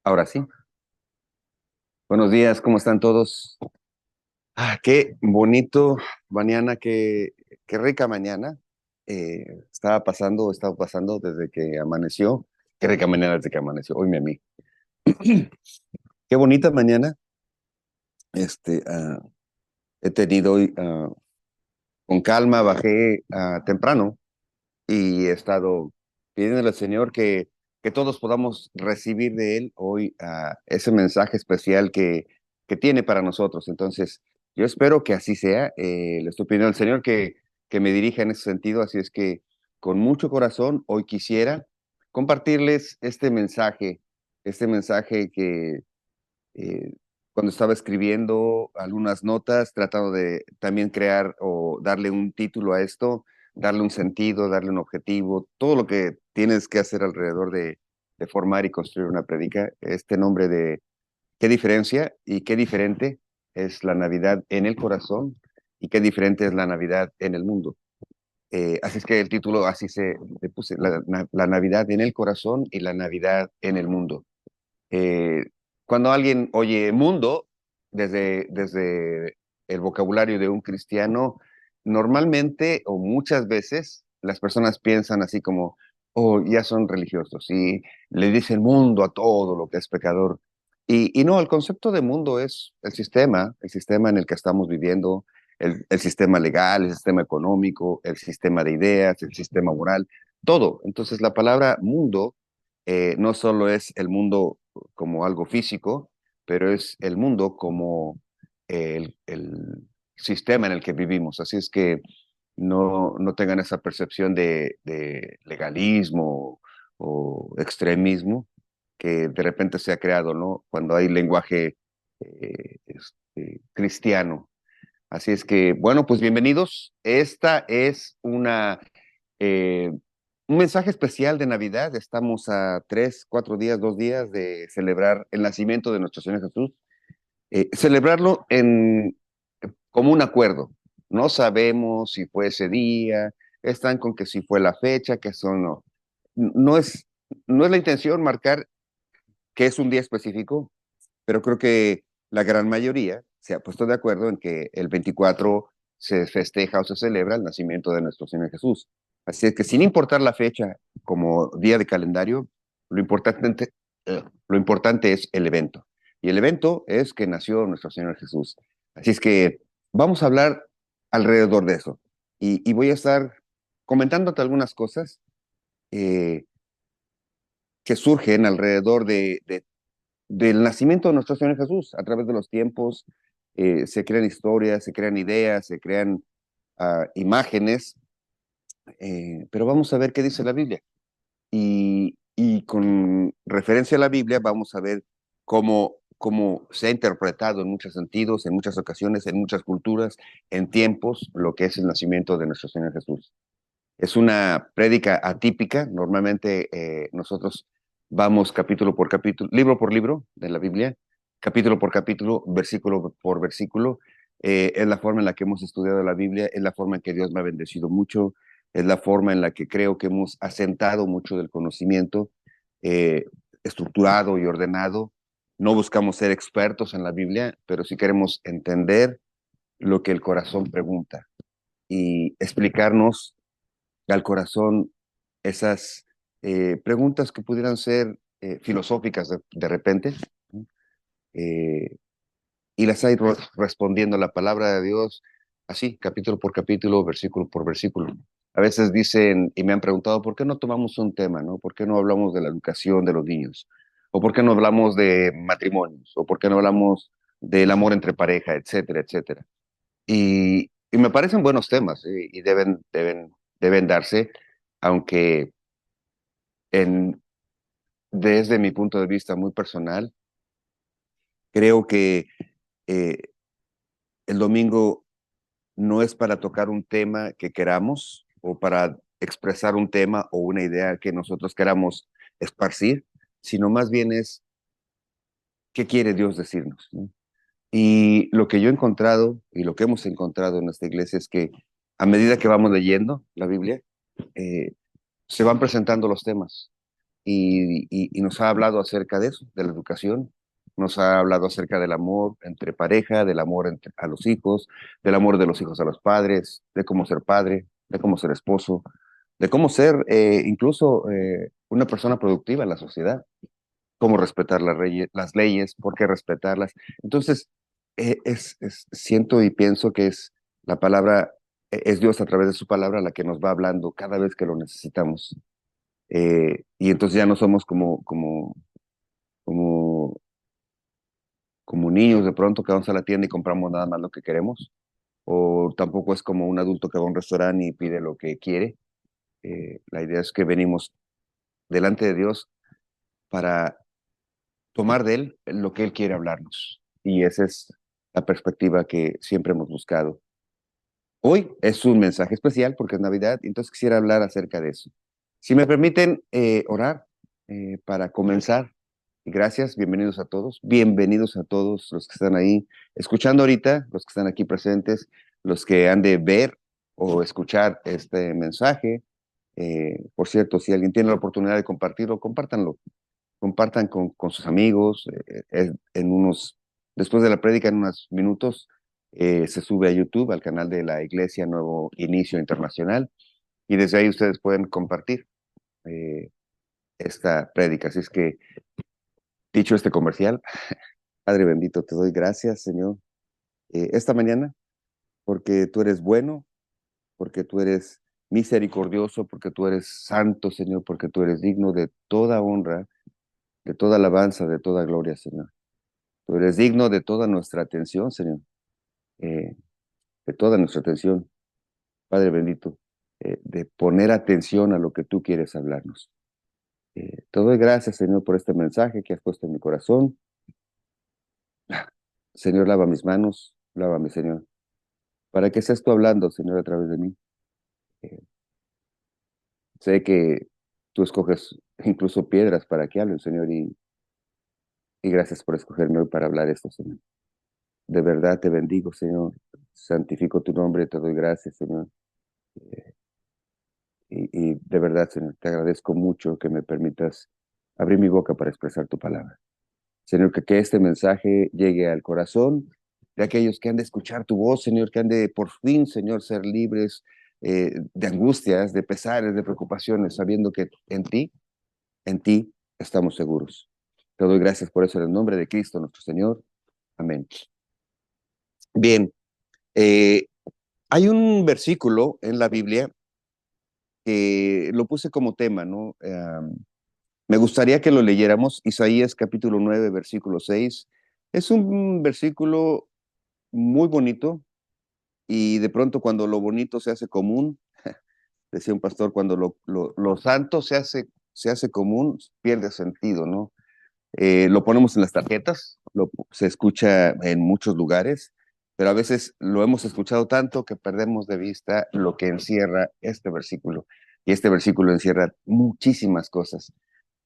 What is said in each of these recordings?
Ahora sí. Buenos días, ¿cómo están todos? Qué bonito mañana, qué rica mañana. Estaba pasando desde que amaneció. Qué rica mañana desde que amaneció. Hoy a mí. Qué bonita mañana. Este, ah, He tenido hoy con calma, bajé temprano y he estado pidiéndole al Señor que todos podamos recibir de Él hoy ese mensaje especial que tiene para nosotros. Entonces, yo espero que así sea. Le estoy pidiendo al Señor que me dirija en ese sentido. Así es que con mucho corazón hoy quisiera compartirles este mensaje que eh, cuando estaba escribiendo algunas notas, tratando de también crear o darle un título a esto, darle un sentido, darle un objetivo, todo lo que tienes que hacer alrededor de formar y construir una prédica, este nombre de qué diferencia y qué diferente es la Navidad en el corazón y qué diferente es la Navidad en el mundo. Así es que el título así le puse, la Navidad en el corazón y la Navidad en el mundo. Eh, Cuando alguien oye mundo, desde el vocabulario de un cristiano, normalmente o muchas veces las personas piensan así como, oh, ya son religiosos y le dicen mundo a todo lo que es pecador. Y no, el concepto de mundo es el sistema en el que estamos viviendo, el sistema legal, el sistema económico, el sistema de ideas, el sistema moral, todo. Entonces la palabra mundo no solo es el mundo como algo físico, pero es el mundo como el sistema en el que vivimos. Así es que no tengan esa percepción de legalismo o extremismo que de repente se ha creado, ¿no? Cuando hay lenguaje cristiano. Así es que, bueno, pues bienvenidos. Esta es eh, un mensaje especial de Navidad. Estamos a 3, 4 días, 2 días de celebrar el nacimiento de nuestro Señor Jesús. Celebrarlo como un acuerdo. No sabemos si fue ese día, están con que si fue la fecha, que son no. No es, no es la intención marcar que es un día específico, pero creo que la gran mayoría se ha puesto de acuerdo en que el 24 se festeja o se celebra el nacimiento de nuestro Señor Jesús. Así es que sin importar la fecha como día de calendario, lo importante es el evento. Y el evento es que nació nuestro Señor Jesús. Así es que vamos a hablar alrededor de eso. Y voy a estar comentándote algunas cosas eh, que surgen alrededor del nacimiento de nuestro Señor Jesús. A través de los tiempos se crean historias, se crean ideas, se crean imágenes, pero vamos a ver qué dice la Biblia. Y con referencia a la Biblia vamos a ver cómo se ha interpretado en muchos sentidos, en muchas ocasiones, en muchas culturas, en tiempos, lo que es el nacimiento de nuestro Señor Jesús. Es una prédica atípica. Normalmente nosotros vamos capítulo por capítulo, libro por libro de la Biblia, capítulo por capítulo, versículo por versículo. Es la forma en la que hemos estudiado la Biblia, es la forma en que Dios me ha bendecido mucho, es la forma en la que creo que hemos asentado mucho del conocimiento, eh, estructurado y ordenado. No buscamos ser expertos en la Biblia, pero sí queremos entender lo que el corazón pregunta y explicarnos al corazón esas preguntas que pudieran ser filosóficas de repente, ¿no? eh, y las hay respondiendo la palabra de Dios así, capítulo por capítulo, versículo por versículo. A veces dicen, y me han preguntado, ¿por qué no tomamos un tema, no? ¿Por qué no hablamos de la educación de los niños? ¿O por qué no hablamos de matrimonios? ¿O por qué no hablamos del amor entre pareja, etcétera, etcétera? Y me parecen buenos temas, y deben darse, aunque en, desde mi punto de vista muy personal, creo que eh, el domingo no es para tocar un tema que queramos o para expresar un tema o una idea que nosotros queramos esparcir, sino más bien es qué quiere Dios decirnos, ¿no? Y lo que yo he encontrado y lo que hemos encontrado en esta iglesia es que a medida que vamos leyendo la Biblia, eh, se van presentando los temas. y nos ha hablado acerca de eso, de la educación. Nos ha hablado acerca del amor entre pareja, del amor a los hijos, del amor de los hijos a los padres, de cómo ser padre, de cómo ser esposo, de cómo ser incluso una persona productiva en la sociedad, cómo respetar las leyes, por qué respetarlas. Entonces, siento y pienso que es la palabra, es Dios a través de su palabra la que nos va hablando cada vez que lo necesitamos. Y entonces ya no somos como, como niños de pronto que vamos a la tienda y compramos nada más lo que queremos, o tampoco es como un adulto que va a un restaurante y pide lo que quiere. La idea es que venimos delante de Dios para tomar de Él lo que Él quiere hablarnos. Y esa es la perspectiva que siempre hemos buscado. Hoy es un mensaje especial porque es Navidad, entonces quisiera hablar acerca de eso. Si me permiten orar para comenzar. Gracias, bienvenidos a todos los que están ahí escuchando ahorita, los que están aquí presentes, los que han de ver o escuchar este mensaje. Por cierto, si alguien tiene la oportunidad de compartirlo, compártanlo, compartan con sus amigos. Después de la prédica, en unos minutos, se sube a YouTube, al canal de la Iglesia Nuevo Inicio Internacional, y desde ahí ustedes pueden compartir eh, esta prédica. Así es que, dicho este comercial, Padre bendito, te doy gracias, Señor, esta mañana, porque tú eres bueno, porque tú eres misericordioso, porque tú eres santo, Señor, porque tú eres digno de toda honra, de toda alabanza, de toda gloria, Señor. Tú eres digno de toda nuestra atención, Señor, eh, de toda nuestra atención, Padre bendito, de poner atención a lo que tú quieres hablarnos. Te doy gracias, Señor, por este mensaje que has puesto en mi corazón. Señor, lava mis manos, lávame, Señor, para que seas tú hablando, Señor, a través de mí. Eh, Sé que tú escoges incluso piedras para que hablen, Señor, y gracias por escogerme hoy para hablar esto, Señor. De verdad te bendigo, Señor. Santifico tu nombre, te doy gracias, Señor. Eh, y de verdad, Señor, te agradezco mucho que me permitas abrir mi boca para expresar tu palabra. Señor, que este mensaje llegue al corazón de aquellos que han de escuchar tu voz, Señor, que han de por fin, Señor, ser libres de angustias, de pesares, de preocupaciones, sabiendo que en ti estamos seguros. Te doy gracias por eso en el nombre de Cristo nuestro Señor. Amén. Bien, eh, hay un versículo en la Biblia que lo puse como tema, ¿no? Me gustaría que lo leyéramos, Isaías capítulo 9, versículo 6. Es un versículo muy bonito y de pronto cuando lo bonito se hace común, decía un pastor, cuando lo santo se hace común, pierde sentido, ¿no? Lo ponemos en las tarjetas, se escucha en muchos lugares, pero a veces lo hemos escuchado tanto que perdemos de vista lo que encierra este versículo. Y este versículo encierra muchísimas cosas.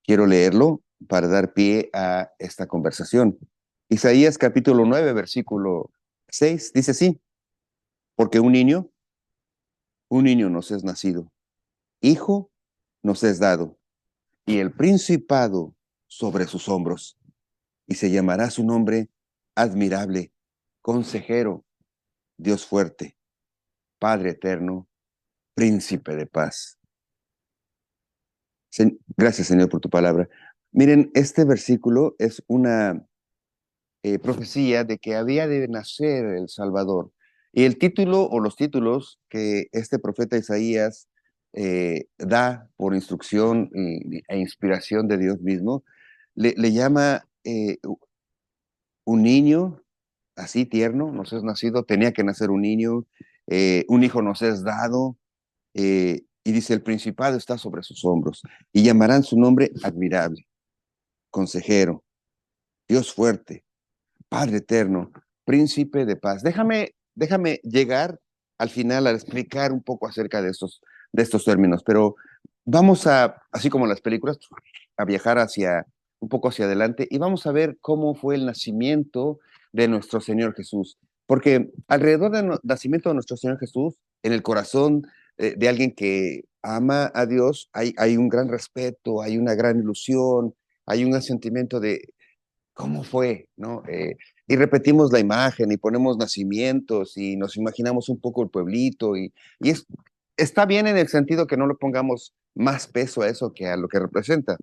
Quiero leerlo para dar pie a esta conversación. Isaías capítulo 9, versículo 6 dice así, porque un niño nos es nacido, hijo nos es dado, y el principado sobre sus hombros, y se llamará su nombre admirable, consejero, Dios fuerte, Padre eterno, príncipe de paz. Gracias, Señor, por tu palabra. Miren, este versículo es una profecía de que había de nacer el Salvador. Y el título o los títulos que este profeta Isaías da por instrucción e inspiración de Dios mismo, le llama un niño así tierno, nos es nacido, tenía que nacer un hijo nos es dado, y dice, el principado está sobre sus hombros, y llamarán su nombre admirable, consejero, Dios fuerte, Padre eterno, príncipe de paz. Déjame llegar al final a explicar un poco acerca de estos términos, pero vamos a, así como en las películas, a viajar un poco hacia adelante y vamos a ver cómo fue el nacimiento de nuestro Señor Jesús. Porque alrededor del nacimiento de nuestro Señor Jesús, en el corazón de alguien que ama a Dios, hay un gran respeto, hay una gran ilusión, hay un sentimiento de cómo fue, ¿no? Y repetimos la imagen y ponemos nacimientos y nos imaginamos un poco el pueblito y está bien en el sentido que no le pongamos más peso a eso que a lo que representa,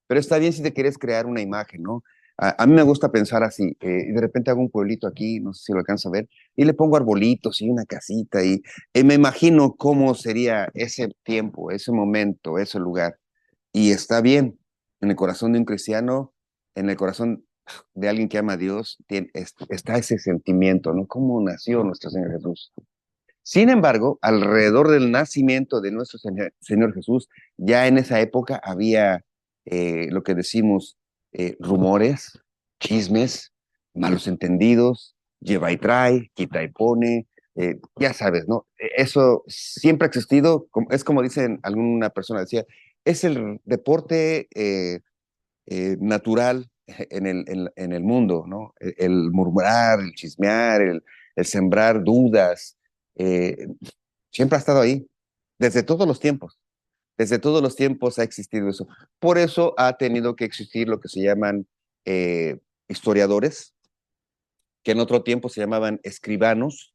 pero está bien si te quieres crear una imagen, ¿no? A mí me gusta pensar así, y de repente hago un pueblito aquí, no sé si lo alcanza a ver, y le pongo arbolitos y una casita y me imagino cómo sería ese tiempo, ese momento, ese lugar. Y está bien, en el corazón de un cristiano, en el corazón de alguien que ama a Dios, está ese sentimiento, ¿no? ¿Cómo nació nuestro Señor Jesús? Sin embargo, alrededor del nacimiento de nuestro Señor Jesús, ya en esa época había lo que decimos rumores, chismes, malos entendidos, lleva y trae, quita y pone, ya sabes, ¿no? Eso siempre ha existido, es como dicen, alguna persona decía, es el deporte natural en el mundo, ¿no? El murmurar, el chismear, el sembrar dudas, eh, siempre ha estado ahí, desde todos los tiempos. Desde todos los tiempos ha existido eso. Por eso ha tenido que existir lo que se llaman historiadores, que en otro tiempo se llamaban escribanos,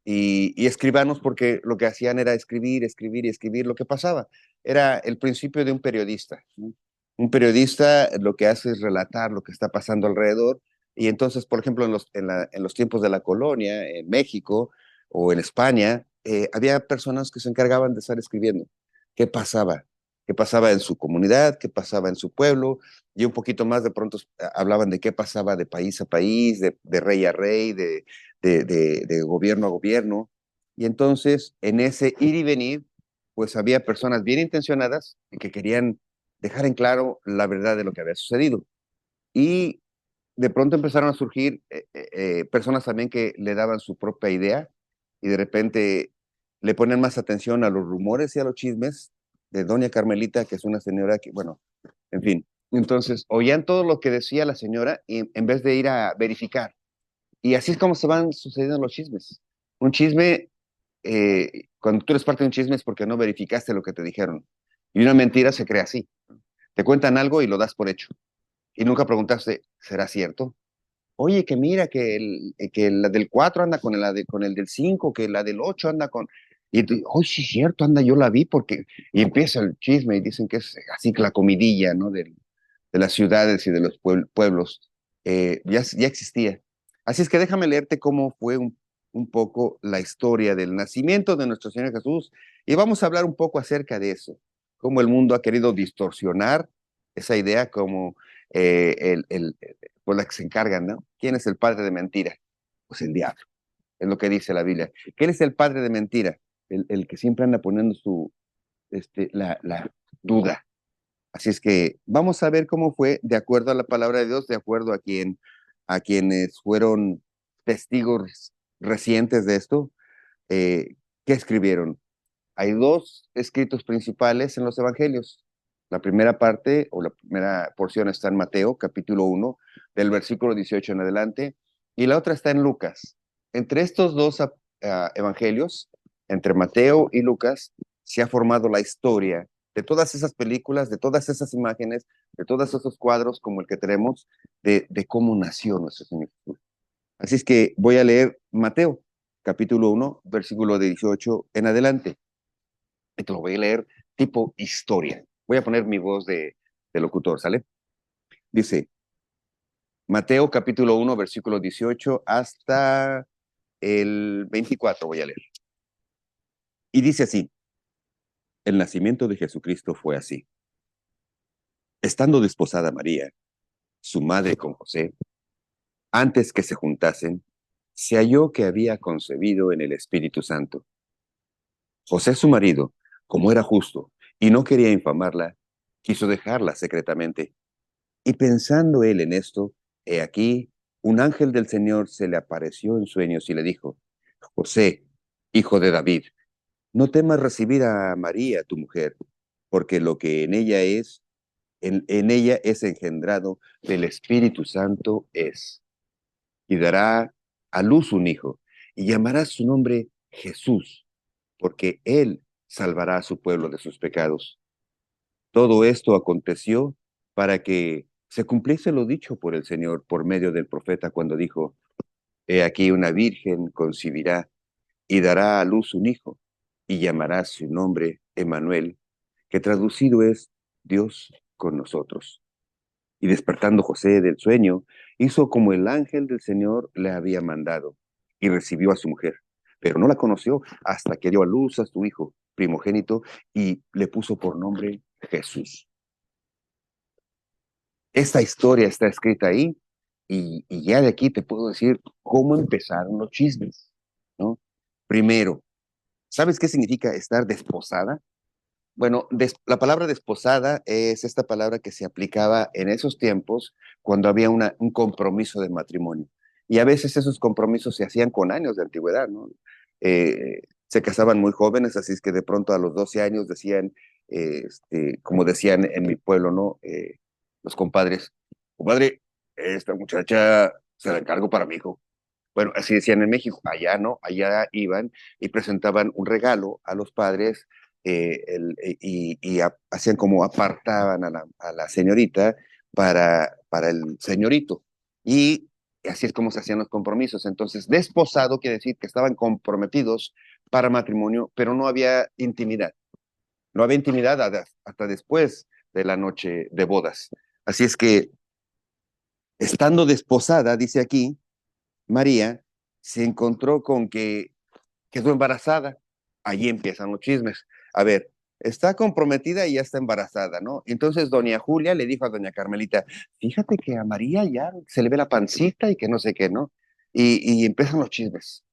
y escribanos porque lo que hacían era escribir, escribir y escribir lo que pasaba. Era el principio de un periodista, ¿no? Un periodista lo que hace es relatar lo que está pasando alrededor, y entonces, por ejemplo, en los tiempos de la colonia, en México o en España, había personas que se encargaban de estar escribiendo qué pasaba, qué pasaba en su comunidad, qué pasaba en su pueblo, y un poquito más de pronto hablaban de qué pasaba de país a país, de rey a rey, de gobierno a gobierno. Y entonces, en ese ir y venir, pues había personas bien intencionadas y que querían dejar en claro la verdad de lo que había sucedido. Y de pronto empezaron a surgir personas también que le daban su propia idea y de repente le ponen más atención a los rumores y a los chismes de doña Carmelita, que es una señora que, bueno, en fin. Entonces, oían todo lo que decía la señora y en vez de ir a verificar. Y así es como se van sucediendo los chismes. Un chisme, cuando tú eres parte de un chisme es porque no verificaste lo que te dijeron. Y una mentira se crea así. Te cuentan algo y lo das por hecho. Y nunca preguntaste, ¿será cierto? Oye, que mira, que la del 4 anda con el del 5, que la del 8 anda con... Y tú, oh, sí, es cierto, anda, yo la vi porque... Y empieza el chisme y dicen que es así que la comidilla, ¿no? De las ciudades y de los pueblos. Ya existía. Así es que déjame leerte cómo fue un poco la historia del nacimiento de nuestro Señor Jesús. Y vamos a hablar un poco acerca de eso, cómo el mundo ha querido distorsionar esa idea, como por la que se encargan, ¿no? ¿Quién es el padre de mentira? Pues el diablo, es lo que dice la Biblia. ¿Quién es el padre de mentira? El que siempre anda poniendo la duda. Así es que vamos a ver cómo fue, de acuerdo a la palabra de Dios, de acuerdo a quienes fueron testigos recientes de esto, ¿qué escribieron? Hay dos escritos principales en los evangelios. La primera parte o la primera porción está en Mateo, capítulo 1, del versículo 18 en adelante, y la otra está en Lucas. Entre estos dos evangelios, entre Mateo y Lucas, se ha formado la historia de todas esas películas, de todas esas imágenes, de todos esos cuadros como el que tenemos, de cómo nació nuestro Señor Jesús. Así es que voy a leer Mateo, capítulo 1, versículo 18 en adelante. Y te lo voy a leer tipo historia. Voy a poner mi voz de locutor, ¿sale? Dice, Mateo capítulo 1, versículo 18 hasta el 24 voy a leer. Y dice así, el nacimiento de Jesucristo fue así. Estando desposada María, su madre con José, antes que se juntasen, se halló que había concebido en el Espíritu Santo. José su marido, como era justo y no quería infamarla, quiso dejarla secretamente. Y pensando él en esto, he aquí, un ángel del Señor se le apareció en sueños y le dijo, José, hijo de David, no temas recibir a María, tu mujer, porque lo que en ella es engendrado del Espíritu Santo es, y dará a luz un hijo, y llamará su nombre Jesús, porque él salvará a su pueblo de sus pecados. Todo esto aconteció para que se cumpliese lo dicho por el Señor por medio del profeta cuando dijo, He aquí una virgen concebirá y dará a luz un hijo, y llamará su nombre Emmanuel, que traducido es Dios con nosotros. Y despertando José del sueño, hizo como el ángel del Señor le había mandado, y recibió a su mujer. Pero no la conoció hasta que dio a luz a su hijo primogénito y le puso por nombre Jesús. Esta historia está escrita ahí y ya de aquí te puedo decir cómo empezaron los chismes, ¿no? Primero, ¿sabes qué significa estar desposada? Bueno, la palabra desposada es esta palabra que se aplicaba en esos tiempos cuando había un compromiso de matrimonio. Y a veces esos compromisos se hacían con años de antigüedad, ¿no? Se casaban muy jóvenes, así es que de pronto a los 12 años decían, como decían en mi pueblo, ¿no? Los compadres, compadre, esta muchacha se la encargo para mi hijo. Bueno, así decían en México, allá no, allá iban y presentaban un regalo a los padres hacían como apartaban a la señorita para el señorito. Y así es como se hacían los compromisos. Entonces, desposado quiere decir que estaban comprometidos para matrimonio, pero no había intimidad. No había intimidad hasta después de la noche de bodas. Así es que, estando desposada, dice aquí, María se encontró con que quedó embarazada. Allí empiezan los chismes. A ver, está comprometida y ya está embarazada, ¿no? Entonces doña Julia le dijo a doña Carmelita, fíjate que a María ya se le ve la pancita y que no sé qué, ¿no? Y empiezan los chismes.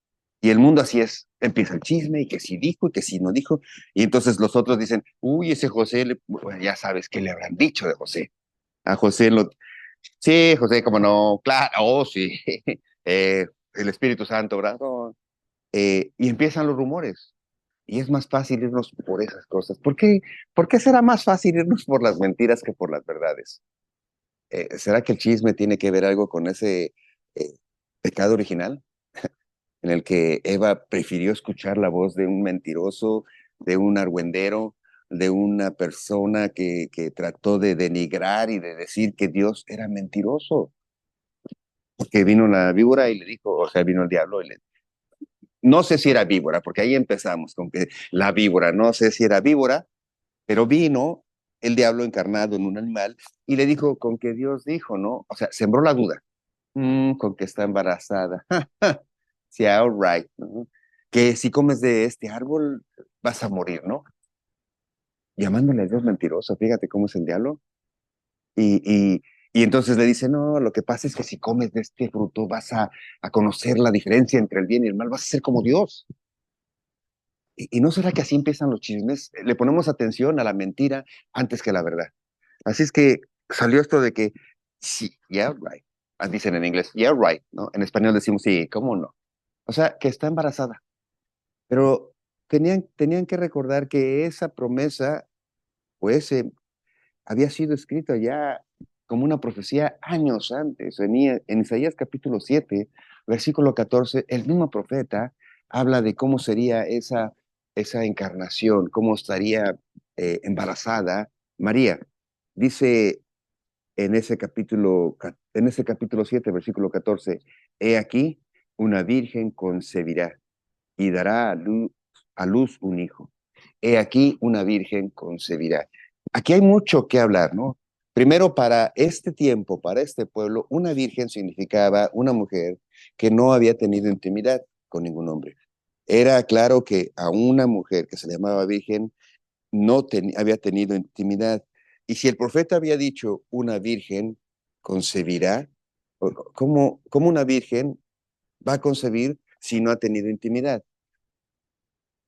Y el mundo así es, empieza el chisme y que si dijo y que si no dijo. Y entonces los otros dicen, uy, ese José, bueno, ya sabes qué le habrán dicho de José. A José lo, sí, José, como no, claro, oh, sí, el Espíritu Santo, ¿verdad? No. Y empiezan los rumores. Y es más fácil irnos por esas cosas. ¿Por qué será más fácil irnos por las mentiras que por las verdades? ¿Será que el chisme tiene que ver algo con ese eh, pecado original en el que Eva prefirió escuchar la voz de un mentiroso, de un argüendero, de una persona que trató de denigrar y de decir que Dios era mentiroso? Porque vino la víbora y le dijo, o sea, vino el diablo y le no sé si era víbora, porque ahí empezamos con que la víbora, no sé si era víbora, pero vino el diablo encarnado en un animal y le dijo con que Dios dijo, ¿no? O sea, sembró la duda. Con que está embarazada. Sí, all right, ¿no? Que si comes de este árbol vas a morir, ¿no? Llamándole a Dios mentiroso, fíjate cómo es el diablo. Y, y, y entonces le dice, no, lo que pasa es que si comes de este fruto vas a conocer la diferencia entre el bien y el mal, vas a ser como Dios. ¿Y no será que así empiezan los chismes? Le ponemos atención a la mentira antes que a la verdad. Así es que salió esto de que, sí, yeah, right. Dicen en inglés, yeah, right, ¿no? En español decimos, sí, ¿cómo no? O sea, que está embarazada. Pero tenían que recordar que esa promesa, pues, había sido escrita ya como una profecía años antes. En Isaías capítulo 7 versículo 14 el mismo profeta habla de cómo sería esa encarnación, cómo estaría embarazada María. Dice en ese capítulo 7 versículo 14 He aquí, una virgen concebirá y dará a luz un hijo. He aquí una virgen concebirá. Aquí hay mucho que hablar, ¿no? Primero, para este tiempo, para este pueblo, una virgen significaba una mujer que no había tenido intimidad con ningún hombre. Era claro que a una mujer que se llamaba virgen no había tenido intimidad. Y si el profeta había dicho una virgen concebirá, ¿cómo una virgen va a concebir si no ha tenido intimidad?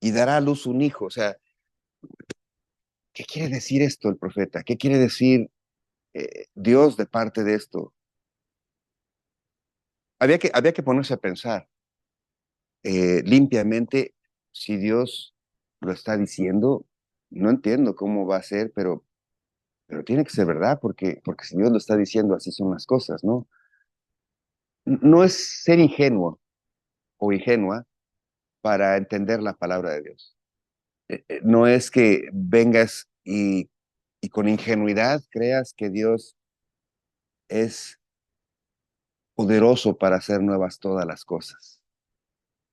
Y dará a luz un hijo. O sea, ¿qué quiere decir esto el profeta? ¿Qué quiere decir Dios de parte de esto? Había que ponerse a pensar limpiamente si Dios lo está diciendo. No entiendo cómo va a ser, pero tiene que ser verdad, porque si Dios lo está diciendo, así son las cosas, ¿no? No es ser ingenuo o ingenua para entender la palabra de Dios. No es que vengas y con ingenuidad creas que Dios es poderoso para hacer nuevas todas las cosas.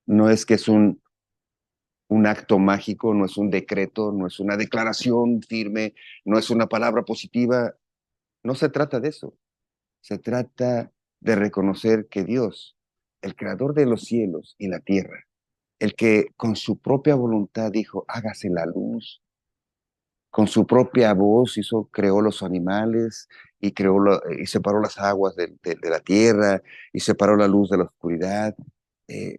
No es que es un acto mágico, no es un decreto, no es una declaración firme, no es una palabra positiva. No se trata de eso. Se trata de reconocer que Dios, el creador de los cielos y la tierra, el que con su propia voluntad dijo, hágase la luz, con su propia voz creó los animales y y separó las aguas de la tierra y separó la luz de la oscuridad. Eh,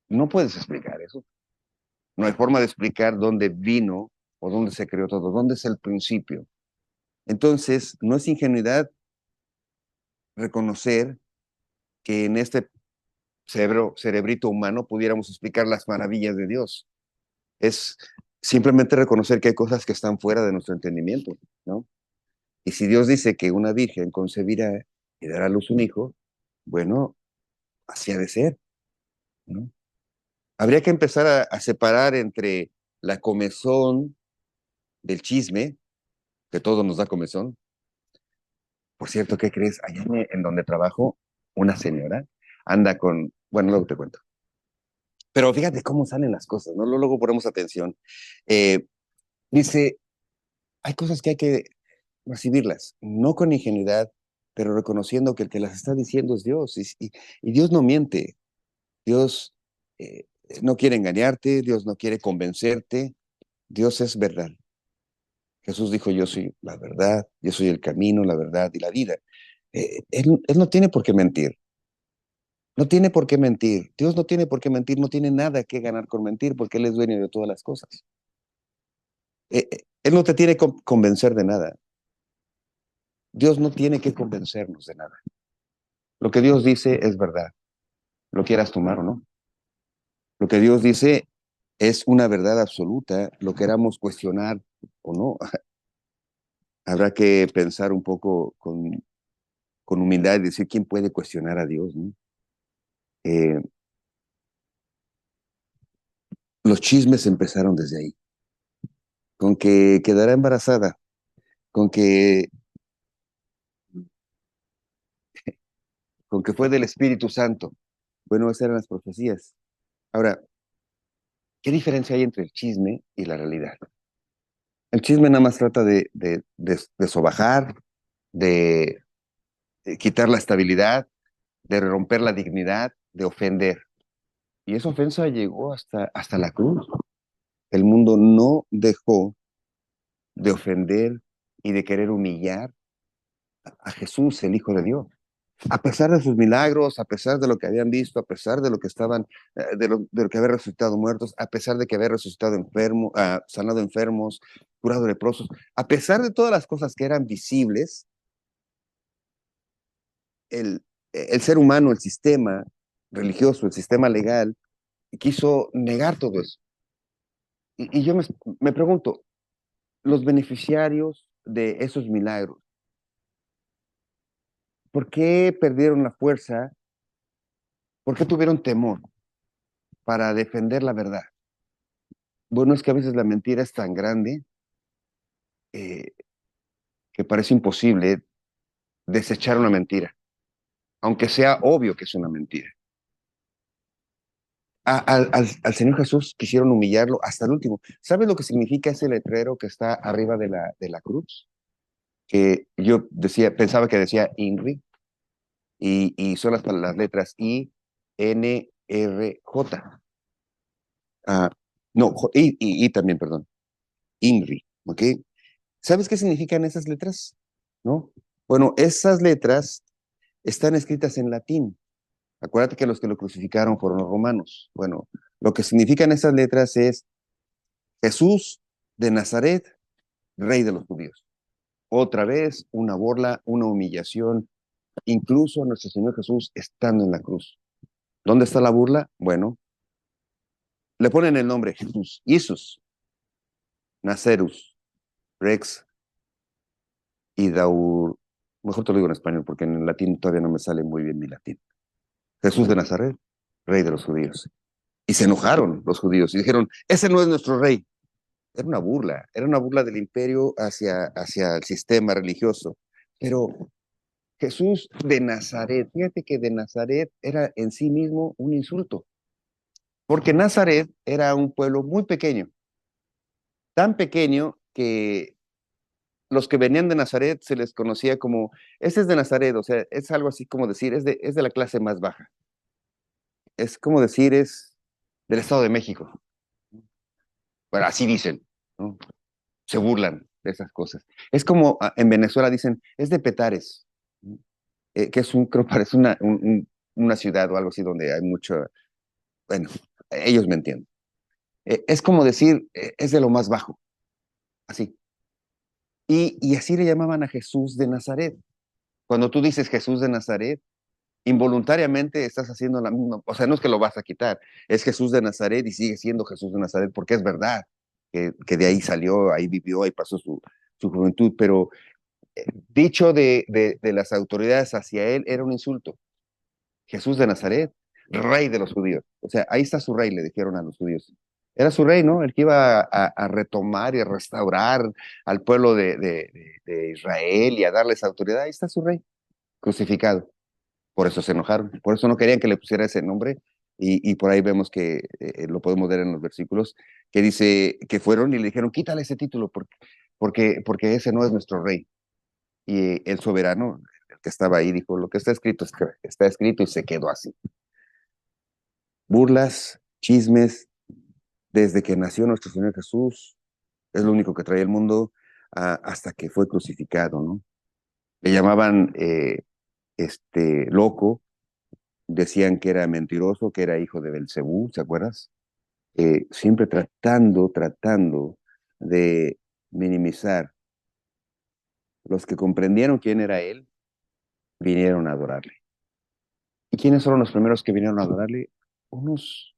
no puedes explicar eso. No hay forma de explicar dónde vino o dónde se creó todo, dónde es el principio. Entonces, no es ingenuidad reconocer que en este cerebrito humano pudiéramos explicar las maravillas de Dios. Es simplemente reconocer que hay cosas que están fuera de nuestro entendimiento, ¿no? Y si Dios dice que una virgen concebirá y dará a luz un hijo, bueno, así ha de ser, ¿no? Habría que empezar a separar entre la comezón del chisme, que todo nos da comezón. Por cierto, ¿qué crees? Allá en donde trabajo, una señora anda con, bueno, luego te cuento. Pero fíjate cómo salen las cosas, ¿no? Luego ponemos atención. Eh, Dice, hay cosas que hay que recibirlas, no con ingenuidad, pero reconociendo que el que las está diciendo es Dios. Y Dios no miente, Dios eh, no quiere engañarte, Dios no quiere convencerte, Dios es verdad. Jesús dijo, yo soy la verdad, yo soy el camino, la verdad y la vida. Él no tiene por qué mentir, no tiene por qué mentir. Dios no tiene por qué mentir, no tiene nada que ganar con mentir porque Él es dueño de todas las cosas. Él no te tiene que convencer de nada. Dios no tiene que convencernos de nada. Lo que Dios dice es verdad, lo quieras tomar o no. Lo que Dios dice es una verdad absoluta, lo queramos cuestionar o no. Habrá que pensar un poco con humildad y decir quién puede cuestionar a Dios, ¿no? Eh, los chismes empezaron desde ahí, con que quedará embarazada, con que, con que fue del Espíritu Santo. Bueno, esas eran las profecías. Ahora, ¿qué diferencia hay entre el chisme y la realidad? El chisme nada más trata de sobajar, de quitar la estabilidad, de romper la dignidad, de ofender. Y esa ofensa llegó hasta la cruz. El mundo no dejó de ofender y de querer humillar a Jesús, el Hijo de Dios. A pesar de sus milagros, a pesar de lo que habían visto, a pesar de lo que estaban, de lo que había resucitado muertos, a pesar de que había resucitado enfermos, sanado enfermos, curado leprosos, a pesar de todas las cosas que eran visibles, el, el ser humano, el sistema religioso, el sistema legal, quiso negar todo eso. Y yo me pregunto, los beneficiarios de esos milagros, ¿por qué perdieron la fuerza? ¿Por qué tuvieron temor para defender la verdad? Bueno, es que a veces la mentira es tan grande eh, que parece imposible desechar una mentira, aunque sea obvio que es una mentira. Al Señor Jesús quisieron humillarlo hasta el último. ¿Sabes lo que significa ese letrero que está arriba de la cruz? Que yo decía, pensaba que decía INRI, y son las letras INRJ. Ah, no, y también, perdón, INRI, ¿ok? ¿Sabes qué significan esas letras? ¿No? Bueno, esas letras están escritas en latín. Acuérdate que los que lo crucificaron fueron los romanos. Bueno, lo que significan esas letras es Jesús de Nazaret, rey de los judíos. Otra vez, una burla, una humillación, incluso nuestro Señor Jesús estando en la cruz. ¿Dónde está la burla? Bueno, le ponen el nombre Jesús, Jesús, Nacerus, Rex y Daur. Mejor te lo digo en español porque en el latín todavía no me sale muy bien mi latín. Jesús de Nazaret, rey de los judíos. Y se enojaron los judíos y dijeron, ese no es nuestro rey. Era una burla del imperio hacia el sistema religioso. Pero Jesús de Nazaret, fíjate que de Nazaret era en sí mismo un insulto, porque Nazaret era un pueblo muy pequeño, tan pequeño que los que venían de Nazaret se les conocía como, ese es de Nazaret, o sea, es algo así como decir, es de la clase más baja, es como decir, es del Estado de México. Bueno, así dicen, ¿no? Se burlan de esas cosas. Es como en Venezuela dicen, es de Petares, ¿no? Que es creo parece una ciudad o algo así donde hay mucho, bueno, ellos me entienden. Es como decir, es de lo más bajo, así. Y así le llamaban a Jesús de Nazaret. Cuando tú dices Jesús de Nazaret, involuntariamente estás haciendo la misma, o sea, no es que lo vas a quitar, es Jesús de Nazaret y sigue siendo Jesús de Nazaret porque es verdad que de ahí salió, ahí vivió, ahí pasó su juventud, pero dicho de las autoridades hacia él era un insulto. Jesús de Nazaret, rey de los judíos. O sea, ahí está su rey, le dijeron a los judíos. Era su rey, ¿no? El que iba a retomar y a restaurar al pueblo de Israel y a darles autoridad. Ahí está su rey, crucificado. Por eso se enojaron, por eso no querían que le pusiera ese nombre. Y por ahí vemos que lo podemos ver en los versículos, que dice que fueron y le dijeron, quítale ese título porque ese no es nuestro rey. Y el soberano, el que estaba ahí, dijo, lo que está escrito y se quedó así. Burlas, chismes, desde que nació nuestro Señor Jesús, es lo único que traía el mundo hasta que fue crucificado, ¿no? Le llamaban loco, decían que era mentiroso, que era hijo de Belcebú, ¿se acuerdas? Siempre tratando de minimizar. Los que comprendieron quién era él, vinieron a adorarle. ¿Y quiénes fueron los primeros que vinieron a adorarle? Unos,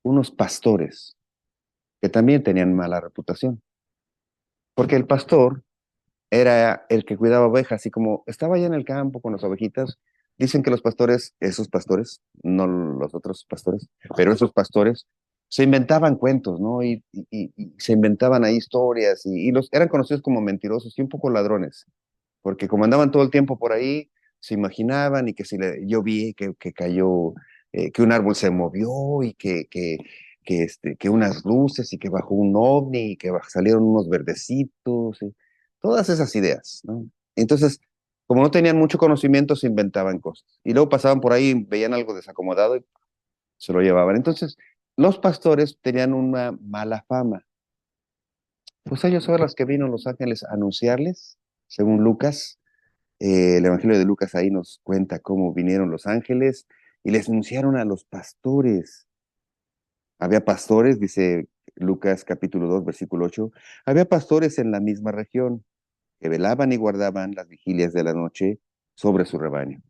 unos pastores que también tenían mala reputación, porque el pastor era el que cuidaba ovejas y como estaba allá en el campo con las ovejitas, dicen que los pastores, esos pastores, no los otros pastores, pero esos pastores se inventaban cuentos, ¿no? Y se inventaban ahí historias y los eran conocidos como mentirosos y un poco ladrones, porque como andaban todo el tiempo por ahí, se imaginaban y que si yo vi que cayó, que un árbol se movió y que unas luces y que bajó un ovni y que salieron unos verdecitos, y todas esas ideas, ¿no? Entonces, como no tenían mucho conocimiento, se inventaban cosas. Y luego pasaban por ahí, veían algo desacomodado y se lo llevaban. Entonces, los pastores tenían una mala fama. Pues ellos son los que vino los ángeles a anunciarles, según Lucas. El Evangelio de Lucas ahí nos cuenta cómo vinieron los ángeles y les anunciaron a los pastores. Había pastores, dice Lucas capítulo 2 versículo 8, había pastores en la misma región que velaban y guardaban las vigilias de la noche sobre su rebaño.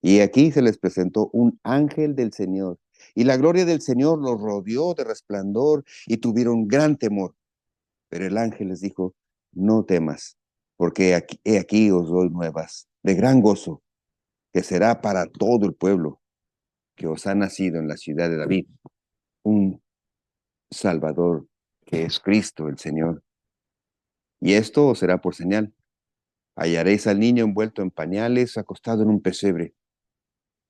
Y aquí se les presentó un ángel del Señor, y la gloria del Señor los rodeó de resplandor y tuvieron gran temor. Pero el ángel les dijo, no temas, porque he aquí os doy nuevas de gran gozo que será para todo el pueblo, que os ha nacido en la ciudad de David un Salvador, que es Cristo el Señor. Y esto os será por señal. Hallaréis al niño envuelto en pañales, acostado en un pesebre.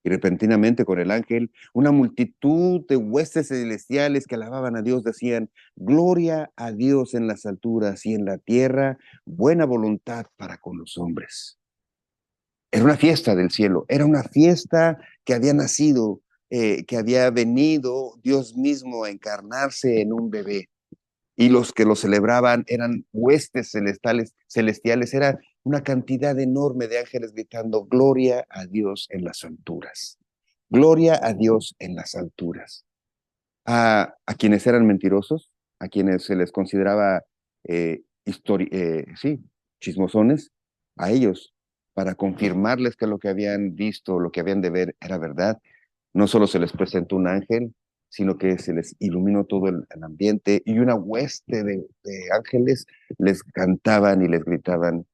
Y repentinamente con el ángel, una multitud de huestes celestiales que alababan a Dios decían, Gloria a Dios en las alturas y en la tierra, buena voluntad para con los hombres. Era una fiesta del cielo, era una fiesta que había nacido, que había venido Dios mismo a encarnarse en un bebé. Y los que lo celebraban eran huestes celestiales, era una cantidad enorme de ángeles gritando, gloria a Dios en las alturas, gloria a Dios en las alturas. A quienes eran mentirosos, a quienes se les consideraba sí, chismosones, a ellos, para confirmarles que lo que habían visto, lo que habían de ver era verdad, no solo se les presentó un ángel, sino que se les iluminó todo el ambiente y una hueste de ángeles les cantaban y les gritaban,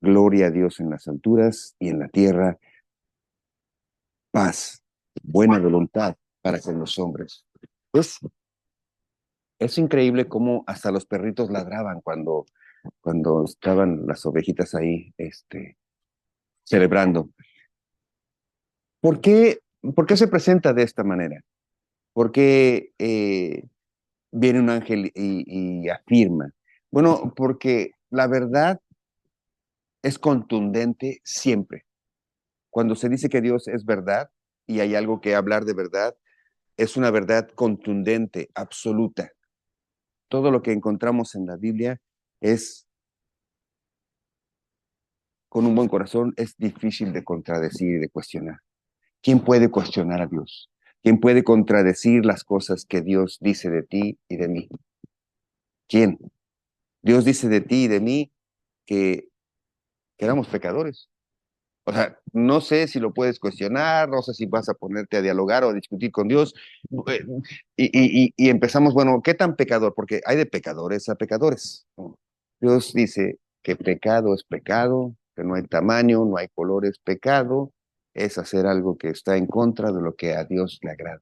gloria a Dios en las alturas y en la tierra, paz buena voluntad para con los hombres. Pues es increíble cómo hasta los perritos ladraban cuando estaban las ovejitas ahí, celebrando. ¿Por qué, por qué se presenta de esta manera? ¿Por qué viene un ángel y afirma? Bueno, porque la verdad es contundente siempre. Cuando se dice que Dios es verdad y hay algo que hablar de verdad, es una verdad contundente, absoluta. Todo lo que encontramos en la Biblia es, con un buen corazón, es difícil de contradecir y de cuestionar. ¿Quién puede cuestionar a Dios? ¿Quién puede contradecir las cosas que Dios dice de ti y de mí? ¿Quién? Dios dice de ti y de mí que, que éramos pecadores. O sea, no sé si lo puedes cuestionar, no sé si vas a ponerte a dialogar o a discutir con Dios. Eh, y empezamos, bueno, ¿qué tan pecador? Porque hay de pecadores a pecadores, ¿no? Dios dice que pecado es pecado, que no hay tamaño, no hay colores. Pecado es hacer algo que está en contra de lo que a Dios le agrada.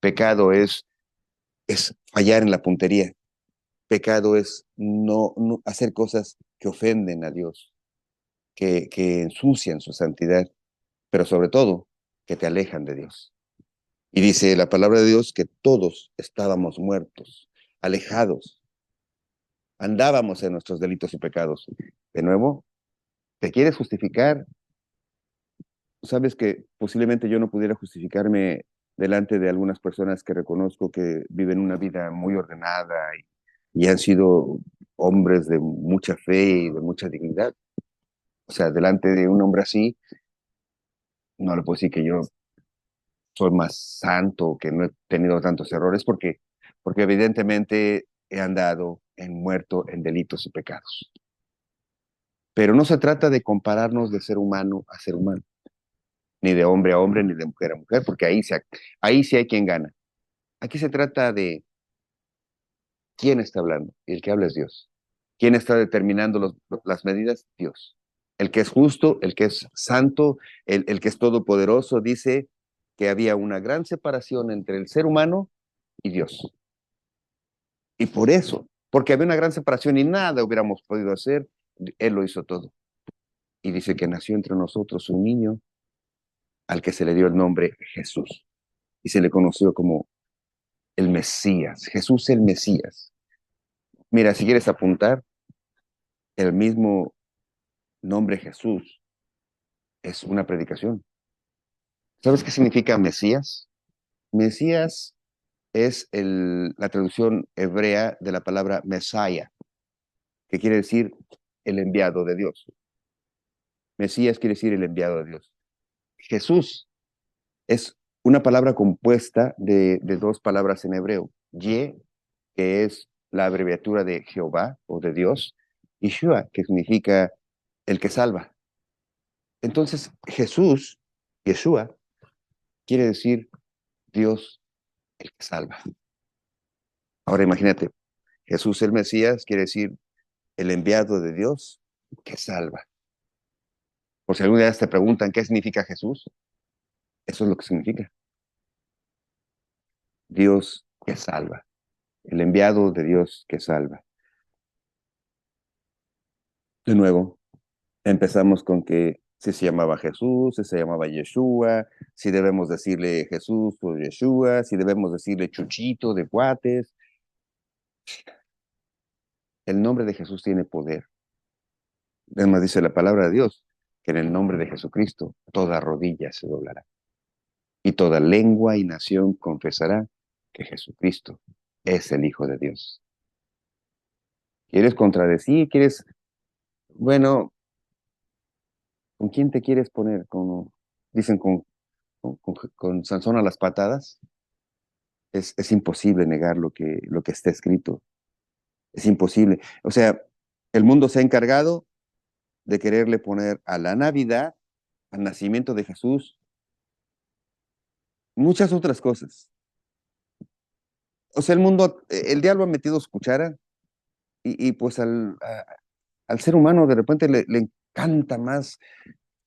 Pecado es fallar en la puntería. Pecado es no hacer cosas que ofenden a Dios, que ensucian su santidad, pero sobre todo que te alejan de Dios. Y dice la palabra de Dios que todos estábamos muertos, alejados, andábamos en nuestros delitos y pecados. De nuevo, ¿te quieres justificar? Sabes que posiblemente yo no pudiera justificarme delante de algunas personas que reconozco que viven una vida muy ordenada y han sido hombres de mucha fe y de mucha dignidad. O sea, delante de un hombre así, no le puedo decir que yo soy más santo, que no he tenido tantos errores, porque evidentemente he andado en muerto en delitos y pecados. Pero no se trata de compararnos de ser humano a ser humano, ni de hombre a hombre, ni de mujer a mujer, porque ahí sí hay quien gana. Aquí se trata de quién está hablando, y el que habla es Dios. ¿Quién está determinando las medidas? Dios. El que es justo, el que es santo, el que es todopoderoso, dice que había una gran separación entre el ser humano y Dios. Y por eso, porque había una gran separación y nada hubiéramos podido hacer, Él lo hizo todo. Y dice que nació entre nosotros un niño al que se le dio el nombre Jesús y se le conoció como el Mesías, Jesús el Mesías. Mira, si quieres apuntar, el mismo nombre Jesús es una predicación. ¿Sabes qué significa Mesías? Mesías es la traducción hebrea de la palabra Messiah, que quiere decir el enviado de Dios. Mesías quiere decir el enviado de Dios. Jesús es una palabra compuesta de dos palabras en hebreo. Ye, que es la abreviatura de Jehová o de Dios, y Shua, que significa el que salva. Entonces, Jesús, Yeshua, quiere decir Dios el que salva. Ahora imagínate, Jesús el Mesías quiere decir el enviado de Dios que salva. Por si alguna vez te preguntan qué significa Jesús, eso es lo que significa. Dios que salva, el enviado de Dios que salva. De nuevo, empezamos con que si se llamaba Jesús, si se llamaba Yeshua, si debemos decirle Jesús o Yeshua, si debemos decirle Chuchito de Cuates. El nombre de Jesús tiene poder. Además dice la palabra de Dios que en el nombre de Jesucristo toda rodilla se doblará y toda lengua y nación confesará que Jesucristo es el Hijo de Dios. ¿Quieres contradecir? ¿Quieres, bueno, con quién te quieres poner? Dicen con Sansón a las patadas. Es imposible negar lo que está escrito. Es imposible. O sea, el mundo se ha encargado de quererle poner a la Navidad, al nacimiento de Jesús, muchas otras cosas. O sea, el diablo ha metido su cuchara y pues al ser humano de repente le encanta más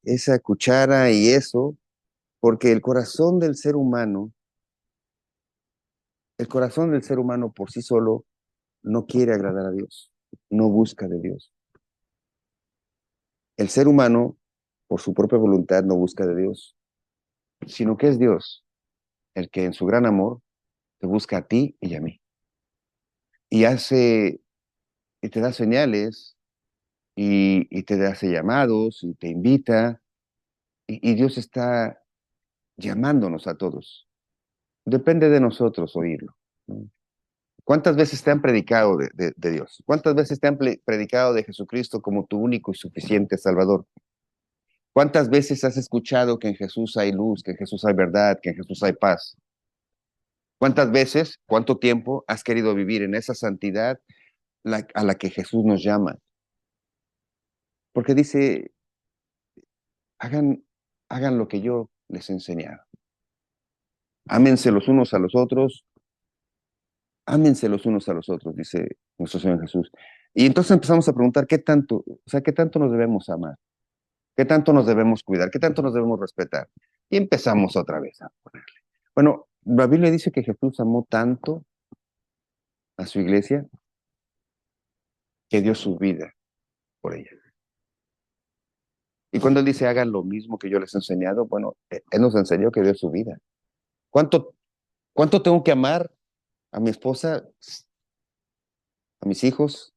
esa cuchara y eso. Porque el corazón del ser humano por sí solo no quiere agradar a Dios, no busca de Dios. El ser humano, por su propia voluntad, no busca de Dios, sino que es Dios el que en su gran amor te busca a ti y a mí. Y y te da señales, y te hace llamados, y te invita, y Dios está llamándonos a todos. Depende de nosotros oírlo, ¿no? ¿Cuántas veces te han predicado de Dios? ¿Cuántas veces te han predicado de Jesucristo como tu único y suficiente Salvador? ¿Cuántas veces has escuchado que en Jesús hay luz, que en Jesús hay verdad, que en Jesús hay paz? ¿Cuántas veces, cuánto tiempo has querido vivir en esa santidad a la que Jesús nos llama? Porque dice, hagan, hagan lo que yo les he enseñado. Ámense los unos a los otros, ámense los unos a los otros, dice nuestro Señor Jesús. Y entonces empezamos a preguntar, ¿qué tanto, o sea, qué tanto nos debemos amar? ¿Qué tanto nos debemos cuidar? ¿Qué tanto nos debemos respetar? Y empezamos otra vez a ponerle. Bueno, la Biblia dice que Jesús amó tanto a su iglesia que dio su vida por ella. Y cuando Él dice, hagan lo mismo que yo les he enseñado, bueno, Él nos enseñó que dio su vida. ¿Cuánto, cuánto tengo que amar a mi esposa, a mis hijos?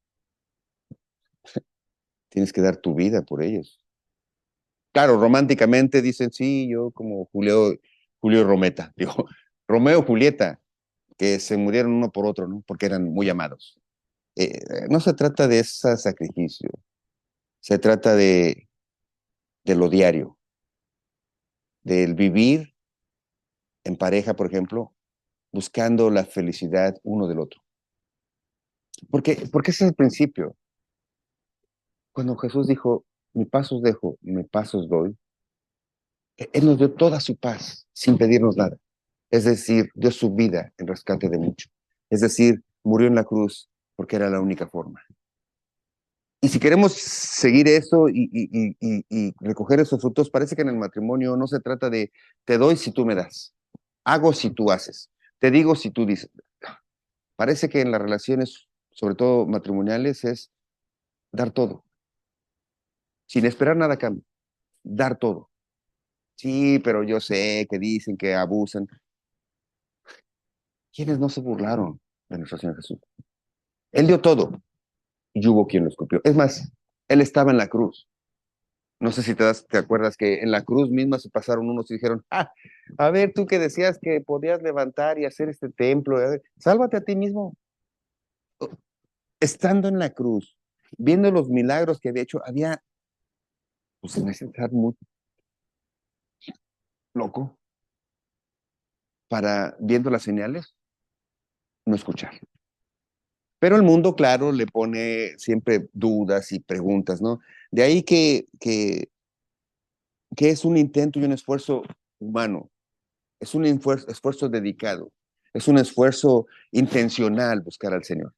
Tienes que dar tu vida por ellos. Claro, románticamente dicen, sí, yo como Julio y Rometa, digo, Romeo y Julieta, que se murieron uno por otro, ¿no? Porque eran muy amados. No se trata de ese sacrificio, se trata de lo diario, del vivir en pareja, por ejemplo, buscando la felicidad uno del otro. Porque ese es el principio. Cuando Jesús dijo, mi paz os dejo, mi paz os doy, Él nos dio toda su paz sin pedirnos nada. Es decir, dio su vida en rescate de mucho. Es decir, murió en la cruz porque era la única forma. Y si queremos seguir eso y recoger esos frutos, parece que en el matrimonio no se trata de te doy si tú me das, hago si tú haces, te digo si tú dices. Parece que en las relaciones, sobre todo matrimoniales, es dar todo, sin esperar nada a cambio, dar todo. Sí, pero yo sé que dicen que abusan. ¿Quiénes no se burlaron de nuestro Señor Jesús? Él dio todo y hubo quien lo escupió. Es más, Él estaba en la cruz. No sé si te acuerdas que en la cruz misma se pasaron unos y dijeron, a ver, tú que decías que podías levantar y hacer este templo, sálvate a ti mismo. Estando en la cruz, viendo los milagros que había hecho, pues necesitas estar muy loco para, viendo las señales, no escuchar. Pero el mundo, claro, le pone siempre dudas y preguntas, ¿no? De ahí que es un intento y un esfuerzo humano, es un esfuerzo dedicado, es un esfuerzo intencional buscar al Señor.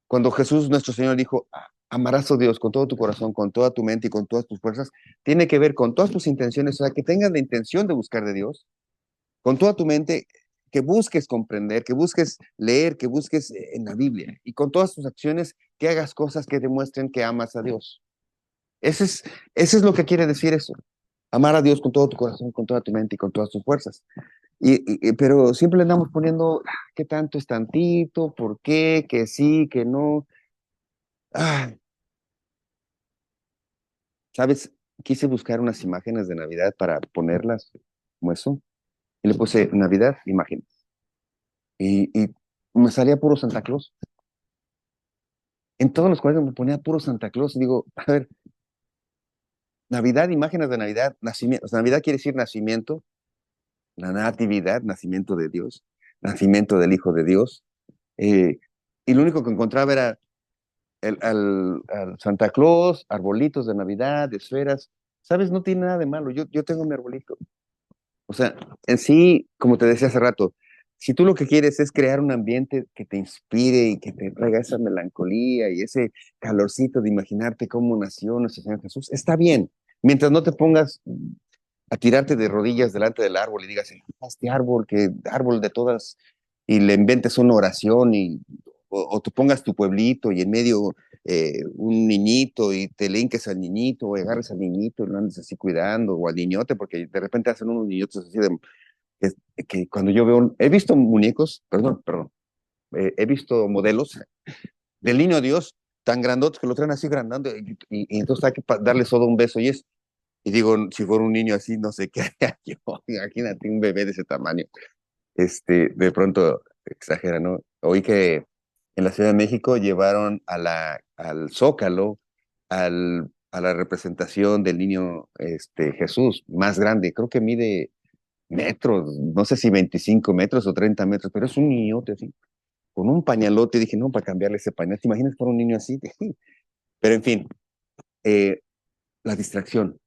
Cuando Jesús, nuestro Señor, dijo, amarás a Dios con todo tu corazón, con toda tu mente y con todas tus fuerzas, tiene que ver con todas tus intenciones, o sea, que tengas la intención de buscar de Dios, con toda tu mente, que busques comprender, que busques leer, que busques en la Biblia, y con todas tus acciones, que hagas cosas que demuestren que amas a Dios. Ese es, ese es lo que quiere decir eso. Amar a Dios con todo tu corazón, con toda tu mente y con todas tus fuerzas. Pero siempre le andamos poniendo, ¿qué tanto es tantito? ¿Por qué? Que sí, que no. Ah, ¿sabes? Quise buscar unas imágenes de Navidad para ponerlas como eso. Y le puse Navidad, imágenes. Y me salía puro Santa Claus. En todos los cuadros me ponía puro Santa Claus. Y digo, a ver, Navidad, imágenes de Navidad, nacimiento. O sea, Navidad quiere decir nacimiento, la natividad, nacimiento de Dios, nacimiento del Hijo de Dios. Eh, y lo único que encontraba era al Santa Claus, arbolitos de Navidad, esferas. ¿Sabes? No tiene nada de malo. Yo tengo mi arbolito. O sea, en sí, como te decía hace rato, si tú lo que quieres es crear un ambiente que te inspire y que te traiga esa melancolía y ese calorcito de imaginarte cómo nació nuestro Señor Jesús, está bien, mientras no te pongas a tirarte de rodillas delante del árbol y digas, este árbol, que árbol de todas, y le inventes una oración o tú pongas tu pueblito y en medio un niñito y te le hinques al niñito o agarres al niñito y lo andes así cuidando o al niñote, porque de repente hacen unos niñotes así de, que cuando yo veo, he visto muñecos, perdón, he visto modelos del niño Dios tan grandotes que lo traen así grandando y entonces hay que darle solo un beso y digo, si fuera un niño así, no sé qué haría yo. Imagínate un bebé de ese tamaño. De pronto exagera, ¿no? Oí que en la Ciudad de México llevaron al Zócalo a la representación del niño Jesús más grande. Creo que mide metros, no sé si 25 metros o 30 metros, pero es un niñote así, con un pañalote. Dije, no, para cambiarle ese pañal. ¿Te imaginas para un niño así? Pero en fin, eh, la distracción.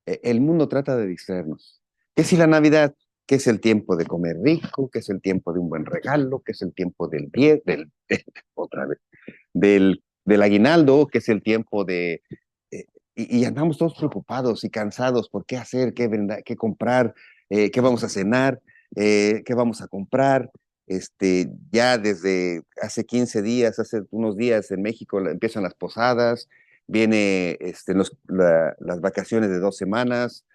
El mundo trata de distraernos. ¿Qué si la Navidad? ¿Qué es el tiempo de comer rico? ¿Qué es el tiempo de un buen regalo? ¿Qué es el tiempo del 10, otra vez, del aguinaldo? ¿Qué es el tiempo de... eh, y andamos todos preocupados y cansados por qué hacer, qué comprar, qué vamos a cenar, qué vamos a comprar. Ya desde hace 15 días, hace unos días en México empiezan las posadas, viene las vacaciones de 2 semanas,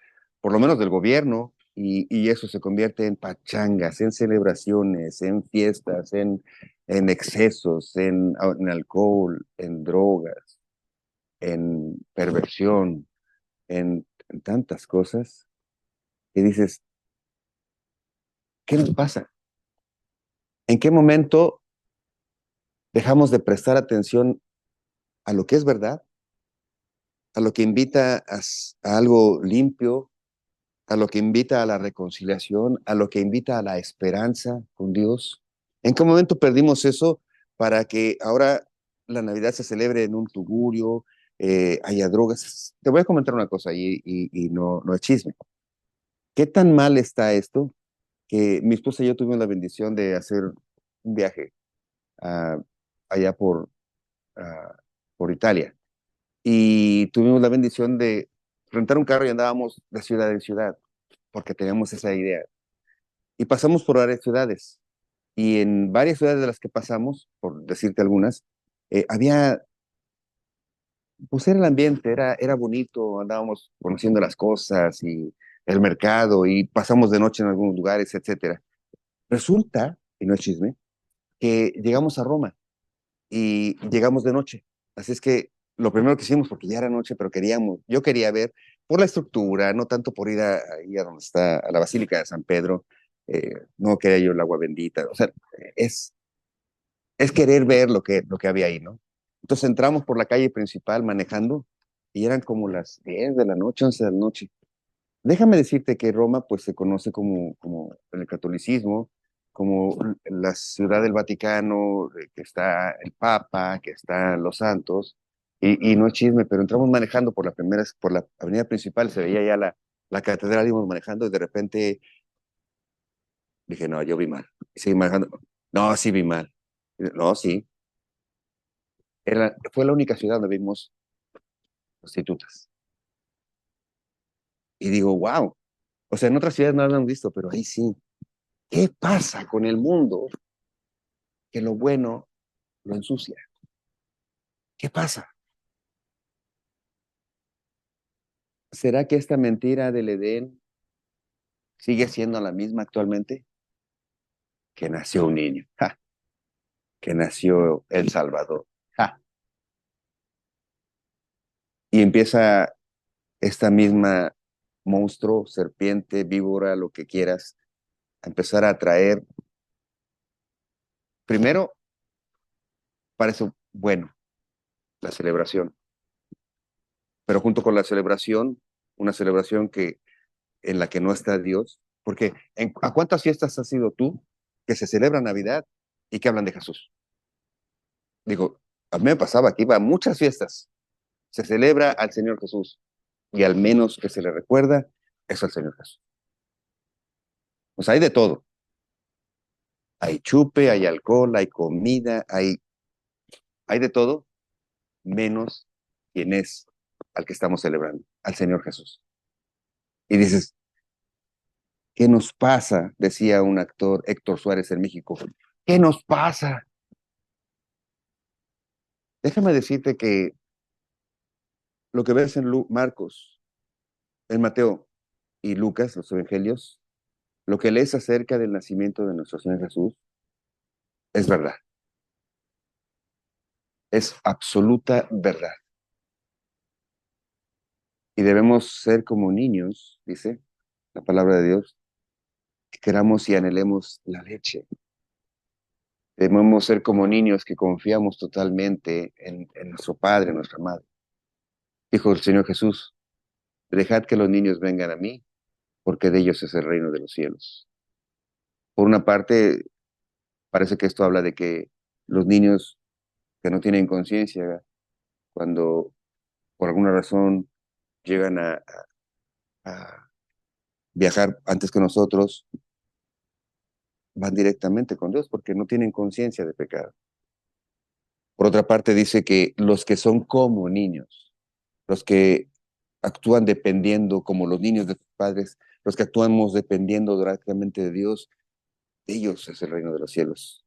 por lo menos del gobierno, y eso se convierte en pachangas, en celebraciones, en fiestas, en excesos, en alcohol, en drogas, en perversión, en tantas cosas, y dices, ¿qué nos pasa? ¿En qué momento dejamos de prestar atención a lo que es verdad, a lo que invita a algo limpio, a lo que invita a la reconciliación, a lo que invita a la esperanza con Dios? ¿En qué momento perdimos eso para que ahora la Navidad se celebre en un tugurio, haya drogas? Te voy a comentar una cosa y no es chisme. ¿Qué tan mal está esto que mi esposa y yo tuvimos la bendición de hacer un viaje ah, allá ah, por Italia? Y tuvimos la bendición de rentar un carro y andábamos de ciudad en ciudad, porque teníamos esa idea. Y pasamos por varias ciudades. Y en varias ciudades de las que pasamos, por decirte algunas, pues era el ambiente, era bonito, andábamos conociendo las cosas y el mercado y pasamos de noche en algunos lugares, etcétera. Resulta, y no es chisme, que llegamos a Roma y llegamos de noche. Así es que lo primero que hicimos, porque ya era noche, pero yo quería ver por la estructura, no tanto por ir ahí a donde está, a la Basílica de San Pedro, no quería yo el agua bendita, o sea, es, es querer ver lo que había ahí, ¿no? Entonces entramos por la calle principal manejando y eran como las 10 de la noche, 11 de la noche. Déjame decirte que Roma pues se conoce como en el catolicismo, como la ciudad del Vaticano, que está el Papa, que están los santos, y no es chisme, pero entramos manejando por la avenida principal, se veía ya la catedral, íbamos manejando y de repente dije, no, yo vi mal. Y seguí manejando, no, sí vi mal. No, sí, fue la única ciudad donde vimos prostitutas. Y digo, wow, o sea, en otras ciudades no lo han visto, pero ahí sí. ¿Qué pasa con el mundo que lo bueno lo ensucia? ¿Qué pasa? ¿Será que esta mentira del Edén sigue siendo la misma actualmente? Que nació un niño, ¡ja! Que nació el Salvador, ¡ja! Y empieza esta misma monstruo, serpiente, víbora, lo que quieras, a empezar a atraer, primero, parece bueno la celebración, pero junto con la celebración, una celebración en la que no está Dios, porque ¿a cuántas fiestas has ido tú que se celebra Navidad y que hablan de Jesús? Digo, a mí me pasaba que iba a muchas fiestas, se celebra al Señor Jesús y al menos que se le recuerda es al Señor Jesús. Pues hay de todo, hay chupe, hay alcohol, hay comida, hay de todo, menos quién es al que estamos celebrando, al Señor Jesús. Y dices, ¿qué nos pasa? Decía un actor, Héctor Suárez en México. ¿Qué nos pasa? Déjame decirte que lo que ves en Marcos, en Mateo y Lucas, los evangelios, lo que lees acerca del nacimiento de nuestro Señor Jesús, es verdad. Es absoluta verdad. Y debemos ser como niños, dice la palabra de Dios, que queramos y anhelemos la leche. Debemos ser como niños que confiamos totalmente en nuestro Padre, en nuestra Madre. Dijo el Señor Jesús, dejad que los niños vengan a mí, porque de ellos es el reino de los cielos. Por una parte, parece que esto habla de que los niños que no tienen conciencia, cuando por alguna razón llegan a viajar antes que nosotros, van directamente con Dios porque no tienen conciencia de pecado. Por otra parte, dice que los que son como niños, los que actúan dependiendo como los niños de sus padres, los que actuamos dependiendo directamente de Dios, ellos es el reino de los cielos.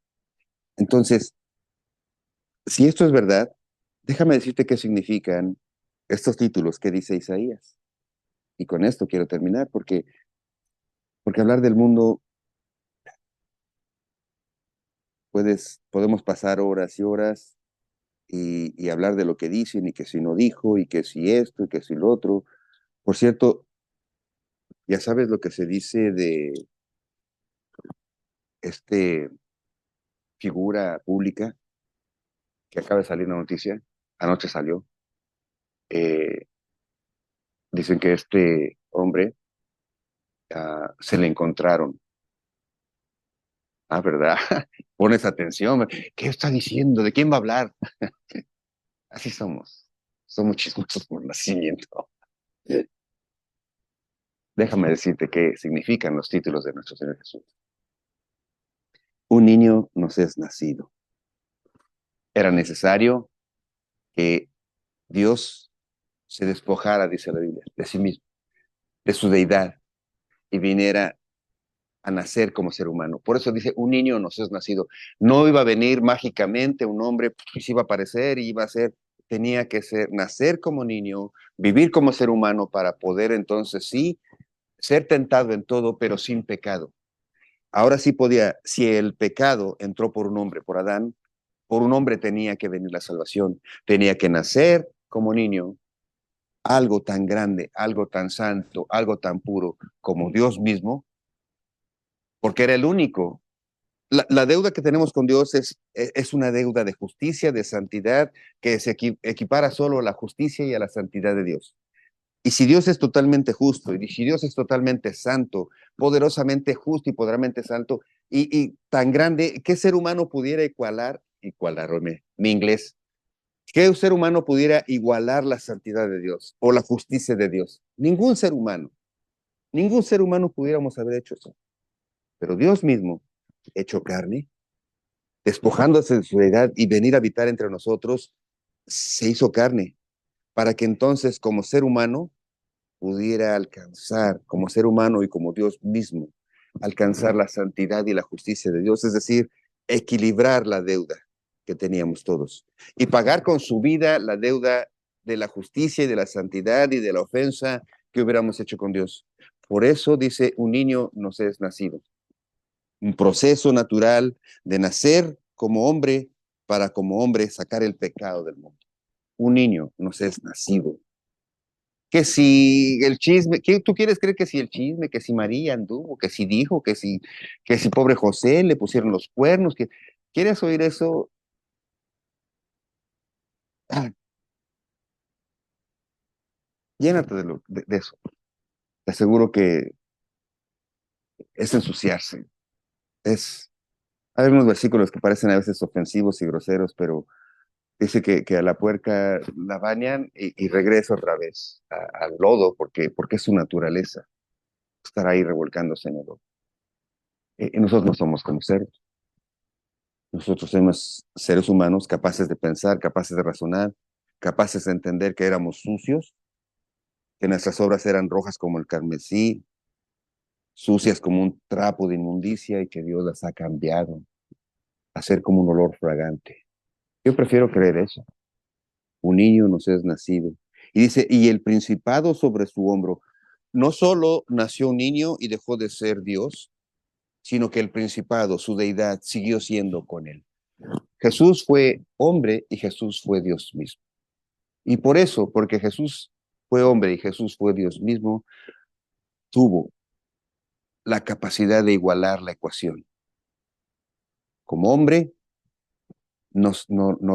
Entonces, si esto es verdad, déjame decirte qué significan estos títulos que dice Isaías. Y con esto quiero terminar, porque hablar del mundo podemos pasar horas y horas y hablar de lo que dicen y que si no dijo y que si esto y que si lo otro. Por cierto, ya sabes lo que se dice de este figura pública que acaba de salir una noticia, anoche salió. eh, Dicen que este hombre se le encontraron. Ah, ¿verdad? Pones atención. ¿Qué está diciendo? ¿De quién va a hablar? Así somos. Somos chismosos por nacimiento. Déjame decirte qué significan los títulos de nuestro Señor Jesús. Un niño nos es nacido. Era necesario que Dios se despojara, dice la Biblia, de sí mismo, de su deidad, y viniera a nacer como ser humano. Por eso dice, un niño nos es nacido. No iba a venir mágicamente un hombre, pues iba a aparecer y iba a ser, tenía que ser, nacer como niño, vivir como ser humano para poder entonces sí ser tentado en todo, pero sin pecado. Ahora sí podía, si el pecado entró por un hombre, por Adán, por un hombre tenía que venir la salvación, tenía que nacer como niño, algo tan grande, algo tan santo, algo tan puro como Dios mismo, porque era el único. La deuda que tenemos con Dios es una deuda de justicia, de santidad, que se equipara solo a la justicia y a la santidad de Dios. Y si Dios es totalmente justo, y si Dios es totalmente santo, poderosamente justo y poderosamente santo, y tan grande, ¿qué ser humano pudiera igualarme, mi inglés, qué ser humano pudiera igualar la santidad de Dios o la justicia de Dios? Ningún ser humano pudiéramos haber hecho eso. Pero Dios mismo, hecho carne, despojándose de su edad y venir a habitar entre nosotros, se hizo carne, para que entonces como ser humano pudiera alcanzar, como ser humano y como Dios mismo, alcanzar la santidad y la justicia de Dios, es decir, equilibrar la deuda que teníamos todos y pagar con su vida la deuda de la justicia y de la santidad y de la ofensa que hubiéramos hecho con Dios. Por eso dice, un niño nos es nacido, un proceso natural de nacer como hombre para como hombre sacar el pecado del mundo. Un niño nos es nacido. Que si el chisme, ¿qué tú quieres creer que si el chisme, que si María anduvo, que si dijo, que si pobre José le pusieron los cuernos, que quieres oír eso? Ah, llénate de eso. Te aseguro que es ensuciarse. Hay unos versículos que parecen a veces ofensivos y groseros, pero dice que a la puerca la bañan y regresa otra vez al lodo porque es su naturaleza estar ahí revolcándose en el lodo. Y nosotros no somos como cerdos. Nosotros somos seres humanos capaces de pensar, capaces de razonar, capaces de entender que éramos sucios que nuestras obras eran rojas como el carmesí, sucias como un trapo de inmundicia y que Dios las ha cambiado a ser como un olor fragante. Yo prefiero creer eso. Un niño nos es nacido. Y dice, y el principado sobre su hombro. No solo nació un niño y dejó de ser Dios, sino que el principado, su deidad, siguió siendo con él. Jesús fue hombre y Jesús fue Dios mismo. Y por eso, porque Jesús fue hombre y Jesús fue Dios mismo, tuvo la capacidad de igualar la ecuación. Como hombre, no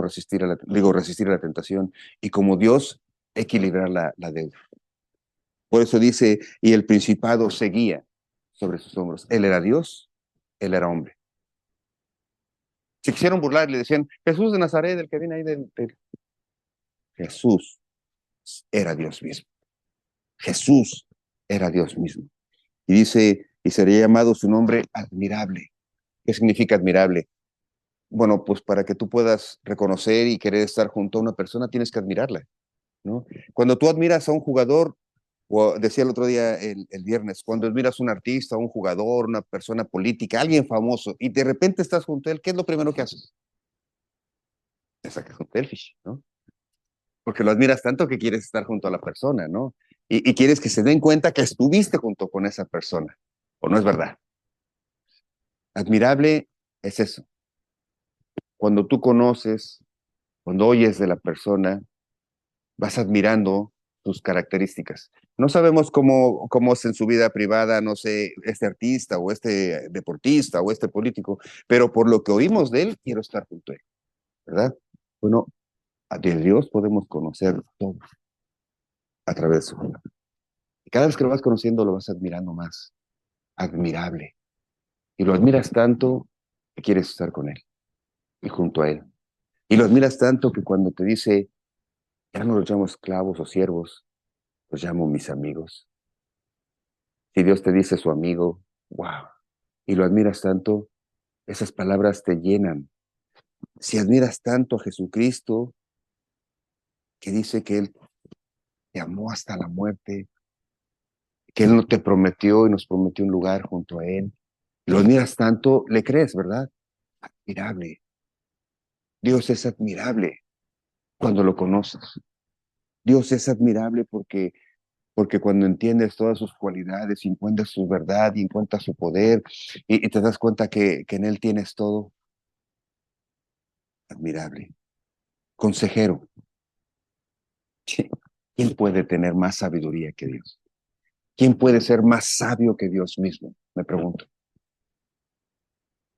resistir resistir a la tentación, y como Dios, equilibrar la deuda. Por eso dice, y el principado seguía sobre sus hombros. Él era Dios, él era hombre. Se quisieron burlar y le decían, Jesús de Nazaret, el que viene ahí del... Jesús era Dios mismo. Jesús era Dios mismo. Y dice, y sería llamado su nombre admirable. ¿Qué significa admirable? Bueno, pues para que tú puedas reconocer y querer estar junto a una persona, tienes que admirarla, ¿no? Cuando tú admiras a un jugador, o decía el otro día, el viernes, cuando admiras a un artista, un jugador, una persona política, alguien famoso, y de repente estás junto a él, ¿qué es lo primero que haces? Te sacas un selfie, ¿no? Porque lo admiras tanto que quieres estar junto a la persona, ¿no? Y quieres que se den cuenta que estuviste junto con esa persona, ¿o no es verdad? Admirable es eso. Cuando tú conoces, cuando oyes de la persona, vas admirando sus características. No sabemos cómo es en su vida privada, no sé, este artista o este deportista o este político, pero por lo que oímos de él, quiero estar junto a él, ¿verdad? Bueno, de Dios podemos conocer todo a través de su palabra. Y cada vez que lo vas conociendo, lo vas admirando más. Admirable. Y lo admiras tanto que quieres estar con él y junto a él. Y lo admiras tanto que cuando te dice, ya no los llamo esclavos o siervos, los llamo mis amigos. Si Dios te dice su amigo, wow, y lo admiras tanto, esas palabras te llenan. Si admiras tanto a Jesucristo, que dice que Él te amó hasta la muerte, que Él no te prometió y nos prometió un lugar junto a Él, y lo admiras tanto, le crees, ¿verdad? Admirable. Dios es admirable cuando lo conoces. Dios es admirable porque cuando entiendes todas sus cualidades, y encuentras su verdad, y encuentras su poder, y te das cuenta que en Él tienes todo, admirable. Consejero. ¿Quién puede tener más sabiduría que Dios? ¿Quién puede ser más sabio que Dios mismo? Me pregunto.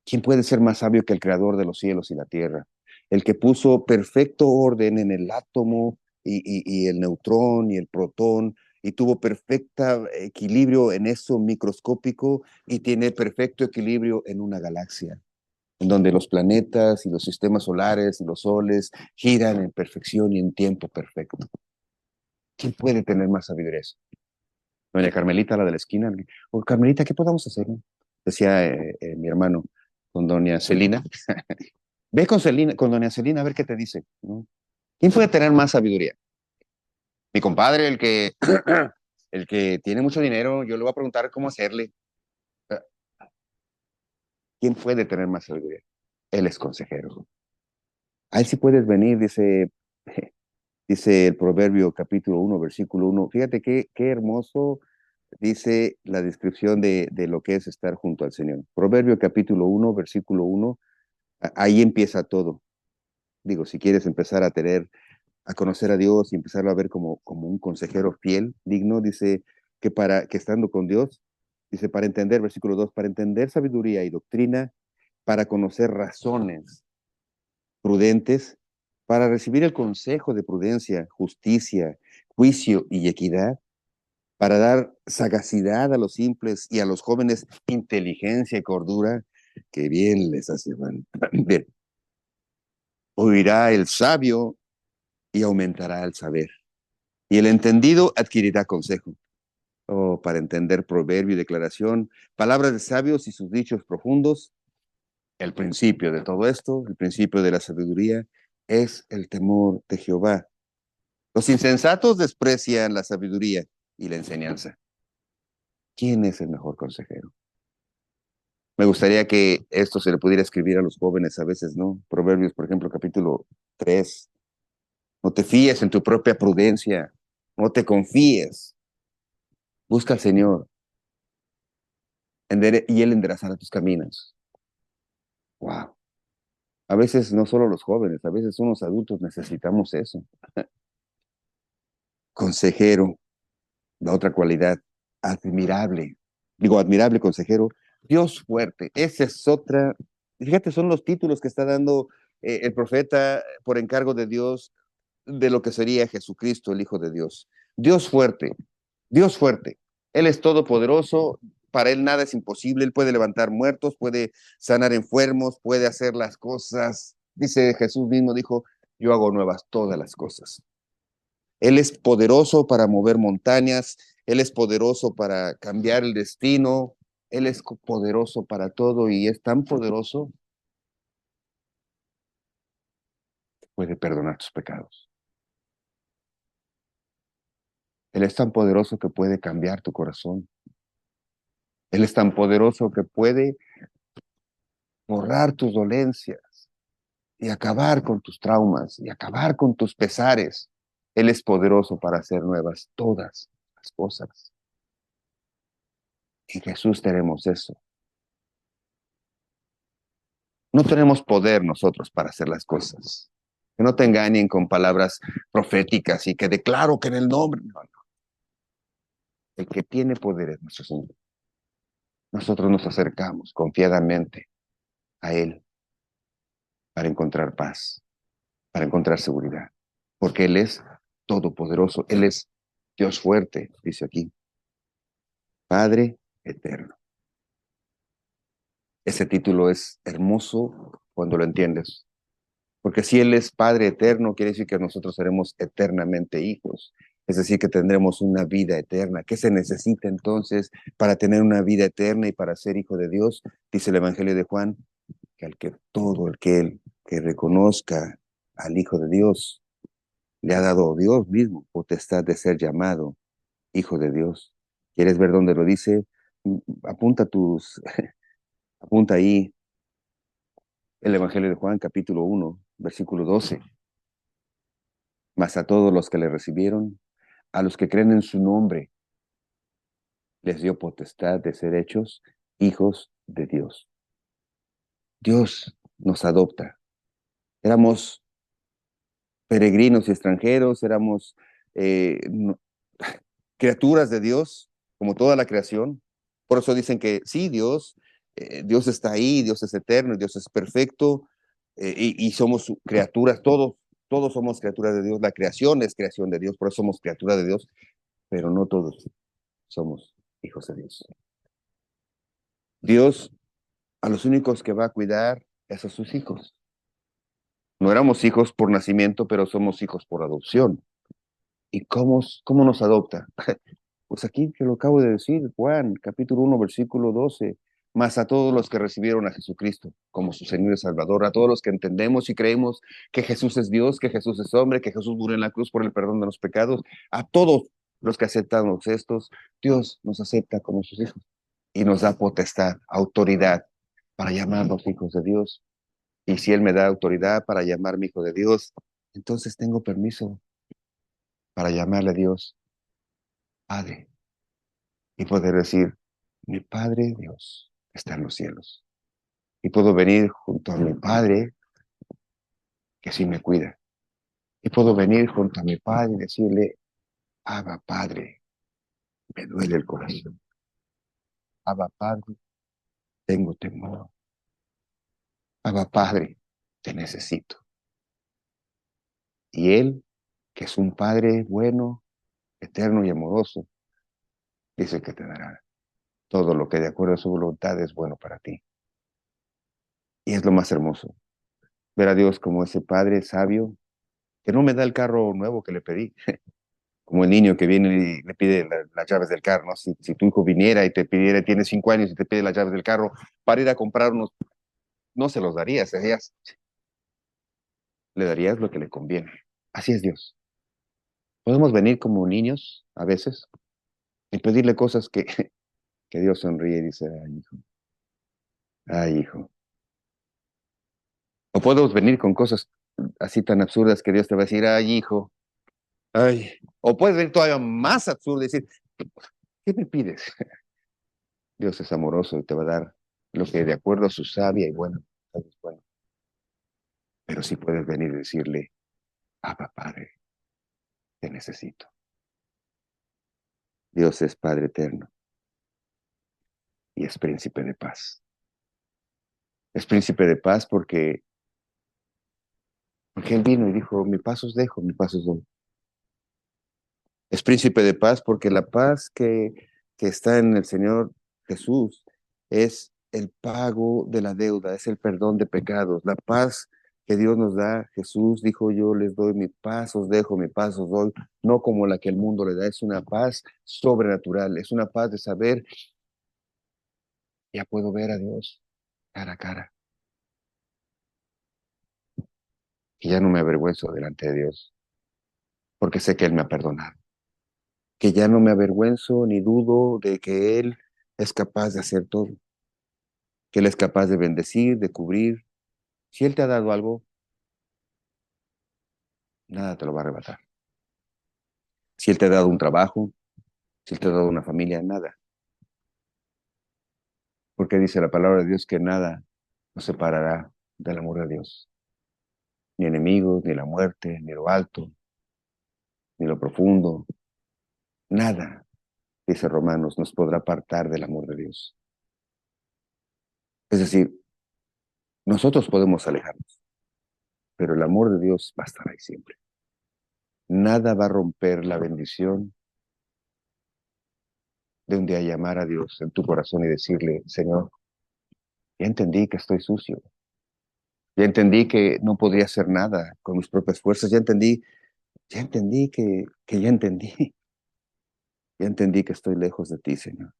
¿Quién puede ser más sabio que el creador de los cielos y la tierra? El que puso perfecto orden en el átomo y el neutrón y el protón y tuvo perfecto equilibrio en eso microscópico y tiene perfecto equilibrio en una galaxia, en donde los planetas y los sistemas solares y los soles giran en perfección y en tiempo perfecto. ¿Quién puede tener más sabiduría? Doña Carmelita, la de la esquina. O Carmelita, ¿qué podemos hacer? ¿No? Decía mi hermano con doña Celina. Ve con Celina, con doña Celina a ver qué te dice, ¿no? ¿Quién puede tener más sabiduría? Mi compadre, el que tiene mucho dinero, yo le voy a preguntar cómo hacerle. ¿Quién puede tener más sabiduría? Él es consejero. A él sí puedes venir, dice el Proverbio capítulo 1, versículo 1. Fíjate qué hermoso dice la descripción de lo que es estar junto al Señor. Proverbio capítulo 1, versículo 1, ahí empieza todo. Digo, si quieres empezar a conocer a Dios y empezarlo a ver como un consejero fiel, digno, dice que estando con Dios, dice, para entender, versículo 2, para entender sabiduría y doctrina, para conocer razones prudentes, para recibir el consejo de prudencia, justicia, juicio y equidad, para dar sagacidad a los simples y a los jóvenes inteligencia y cordura, que bien les hace mal. Bien, oirá el sabio y aumentará el saber, y el entendido adquirirá consejo. Oh, para entender proverbio y declaración, palabras de sabios y sus dichos profundos, el principio de todo esto, el principio de la sabiduría, es el temor de Jehová. Los insensatos desprecian la sabiduría y la enseñanza. ¿Quién es el mejor consejero? Me gustaría que esto se le pudiera escribir a los jóvenes a veces, ¿no? Proverbios, por ejemplo, capítulo 3. No te fíes en tu propia prudencia, no te confíes. Busca al Señor y Él enderezará tus caminos. Wow. A veces no solo los jóvenes, a veces unos adultos necesitamos eso. Consejero, la otra cualidad, admirable. Digo, admirable consejero, Dios fuerte. Esa es otra. Fíjate, son los títulos que está dando el profeta por encargo de Dios de lo que sería Jesucristo, el Hijo de Dios. Dios fuerte, Dios fuerte. Él es todopoderoso, para Él nada es imposible, Él puede levantar muertos, puede sanar enfermos, puede hacer las cosas. Dice Jesús mismo, dijo, yo hago nuevas todas las cosas. Él es poderoso para mover montañas, Él es poderoso para cambiar el destino, Él es poderoso para todo y es tan poderoso, puede perdonar tus pecados. Él es tan poderoso que puede cambiar tu corazón. Él es tan poderoso que puede borrar tus dolencias y acabar con tus traumas y acabar con tus pesares. Él es poderoso para hacer nuevas todas las cosas. En Jesús tenemos eso. No tenemos poder nosotros para hacer las cosas. Que no te engañen con palabras proféticas y que declaro que en el nombre. No, no. El que tiene poder es nuestro Señor. Nosotros nos acercamos confiadamente a Él para encontrar paz, para encontrar seguridad, porque Él es todopoderoso, Él es Dios fuerte, dice aquí, Padre eterno. Ese título es hermoso cuando lo entiendes, porque si Él es Padre eterno, quiere decir que nosotros seremos eternamente hijos, es decir, que tendremos una vida eterna. ¿Qué se necesita entonces para tener una vida eterna y para ser hijo de Dios? Dice el Evangelio de Juan, que al que todo el que reconozca al Hijo de Dios, le ha dado Dios mismo potestad de ser llamado Hijo de Dios. ¿Quieres ver dónde lo dice? Apunta apunta ahí el Evangelio de Juan, capítulo 1, versículo 12. Mas a todos los que le recibieron, a los que creen en su nombre, les dio potestad de ser hechos hijos de Dios. Dios nos adopta. Éramos peregrinos y extranjeros, éramos criaturas de Dios, como toda la creación. Por eso dicen que sí, Dios está ahí, Dios es eterno, Dios es perfecto, y somos criaturas, todos somos criaturas de Dios, la creación es creación de Dios, por eso somos criaturas de Dios, pero no todos somos hijos de Dios. Dios a los únicos que va a cuidar es a sus hijos. No éramos hijos por nacimiento, pero somos hijos por adopción. ¿Y cómo nos adopta? Pues aquí que lo acabo de decir, Juan, capítulo 1, versículo 12, más a todos los que recibieron a Jesucristo como su Señor y Salvador, a todos los que entendemos y creemos que Jesús es Dios, que Jesús es hombre, que Jesús murió en la cruz por el perdón de los pecados, a todos los que aceptamos estos, Dios nos acepta como sus hijos y nos da potestad, autoridad para llamarnos hijos de Dios. Y si Él me da autoridad para llamarme hijo de Dios, entonces tengo permiso para llamarle a Dios Padre y poder decir, mi Padre Dios está en los cielos. Y puedo venir junto a mi Padre, que sí me cuida. Y puedo venir junto a mi Padre y decirle, Abba Padre, me duele el corazón. Abba Padre, tengo temor. Abba Padre, te necesito. Y Él, que es un Padre bueno, eterno y amoroso, dice que te dará todo lo que de acuerdo a su voluntad es bueno para ti. Y es lo más hermoso, ver a Dios como ese Padre sabio que no me da el carro nuevo que le pedí, como el niño que viene y le pide las llaves del carro, ¿no? Si tu hijo viniera y te pidiera, tiene 5 años y te pide las llaves del carro para ir a comprar unos, no se los darías, le darías lo que le conviene. Así es Dios. Podemos venir como niños a veces, y pedirle cosas que Dios sonríe y dice, ay, hijo. O podemos venir con cosas así tan absurdas que Dios te va a decir, ay, hijo, ay. O puedes venir todavía más absurdo y decir, ¿qué me pides? Dios es amoroso y te va a dar lo que de acuerdo a su sabia y buena voluntad es bueno. Pero sí puedes venir y decirle, Abba, Padre, te necesito. Dios es Padre eterno y es príncipe de paz. Es príncipe de paz porque Él vino y dijo, mi paz os dejo, mi paz os doy. Es príncipe de paz porque la paz que está en el Señor Jesús es el pago de la deuda, es el perdón de pecados. La paz que Dios nos da, Jesús dijo, yo les doy mi paz, os dejo, mi paz os doy, no como la que el mundo le da, es una paz sobrenatural, es una paz de saber, ya puedo ver a Dios cara a cara, y ya no me avergüenzo delante de Dios, porque sé que Él me ha perdonado, que ya no me avergüenzo ni dudo de que Él es capaz de hacer todo, que Él es capaz de bendecir, de cubrir. Si Él te ha dado algo, nada te lo va a arrebatar. Si Él te ha dado un trabajo, si Él te ha dado una familia, nada. Porque dice la palabra de Dios que nada nos separará del amor de Dios. Ni enemigos, ni la muerte, ni lo alto, ni lo profundo. Nada, dice Romanos, nos podrá apartar del amor de Dios. Es decir, nosotros podemos alejarnos, pero el amor de Dios va a estar ahí siempre. Nada va a romper la bendición de un día llamar a Dios en tu corazón y decirle, Señor, ya entendí que estoy sucio, ya entendí que no podría hacer nada con mis propias fuerzas, ya entendí que ya entendí, ya entendí que estoy lejos de ti, Señor.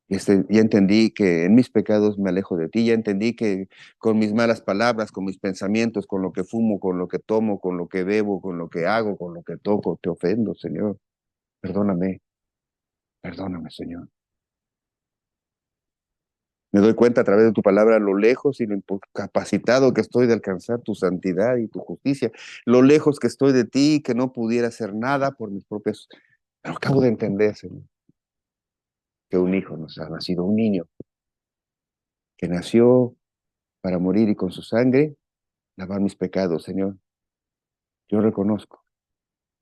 Ya entendí que en mis pecados me alejo de ti, ya entendí que con mis malas palabras, con mis pensamientos, con lo que fumo, con lo que tomo, con lo que bebo, con lo que hago, con lo que toco, te ofendo, Señor. Perdóname, perdóname, Señor. Me doy cuenta a través de tu palabra lo lejos y lo incapacitado que estoy de alcanzar tu santidad y tu justicia, lo lejos que estoy de ti, que no pudiera hacer nada por mis propios... Pero acabo de entender, Señor, que un hijo nos ha nacido, un niño, que nació para morir y con su sangre lavar mis pecados, Señor. Yo reconozco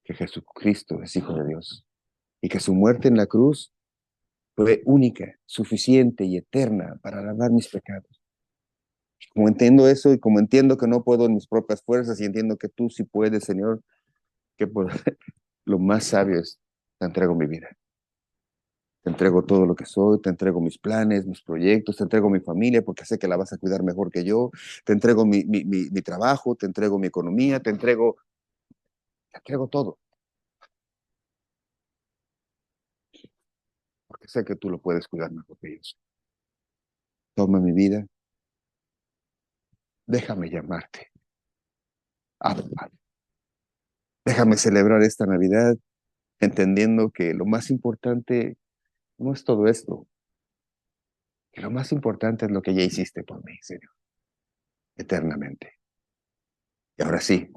que Jesucristo es Hijo de Dios y que su muerte en la cruz fue única, suficiente y eterna para lavar mis pecados. Como entiendo eso y como entiendo que no puedo en mis propias fuerzas y entiendo que tú sí puedes, Señor, que por lo más sabio es, te entrego mi vida. Te entrego todo lo que soy, te entrego mis planes, mis proyectos, te entrego mi familia porque sé que la vas a cuidar mejor que yo, te entrego mi trabajo, te entrego mi economía, te entrego todo, porque sé que tú lo puedes cuidar mejor que yo. Toma mi vida, déjame llamarte. Abba, Padre. Déjame celebrar esta Navidad entendiendo que lo más importante no es todo esto, que lo más importante es lo que ya hiciste por mí, Señor, eternamente. Y ahora sí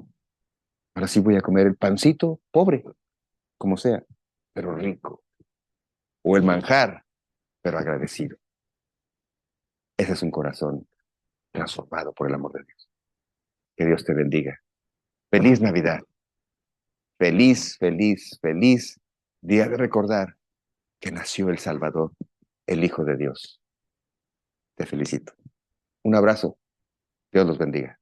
voy a comer el pancito pobre, como sea, pero rico, o el manjar, pero agradecido. Ese es un corazón transformado por el amor de Dios. Que Dios te bendiga. Feliz Navidad. Feliz, feliz, feliz día de recordar que nació el Salvador, el Hijo de Dios. Te felicito. Un abrazo. Dios los bendiga.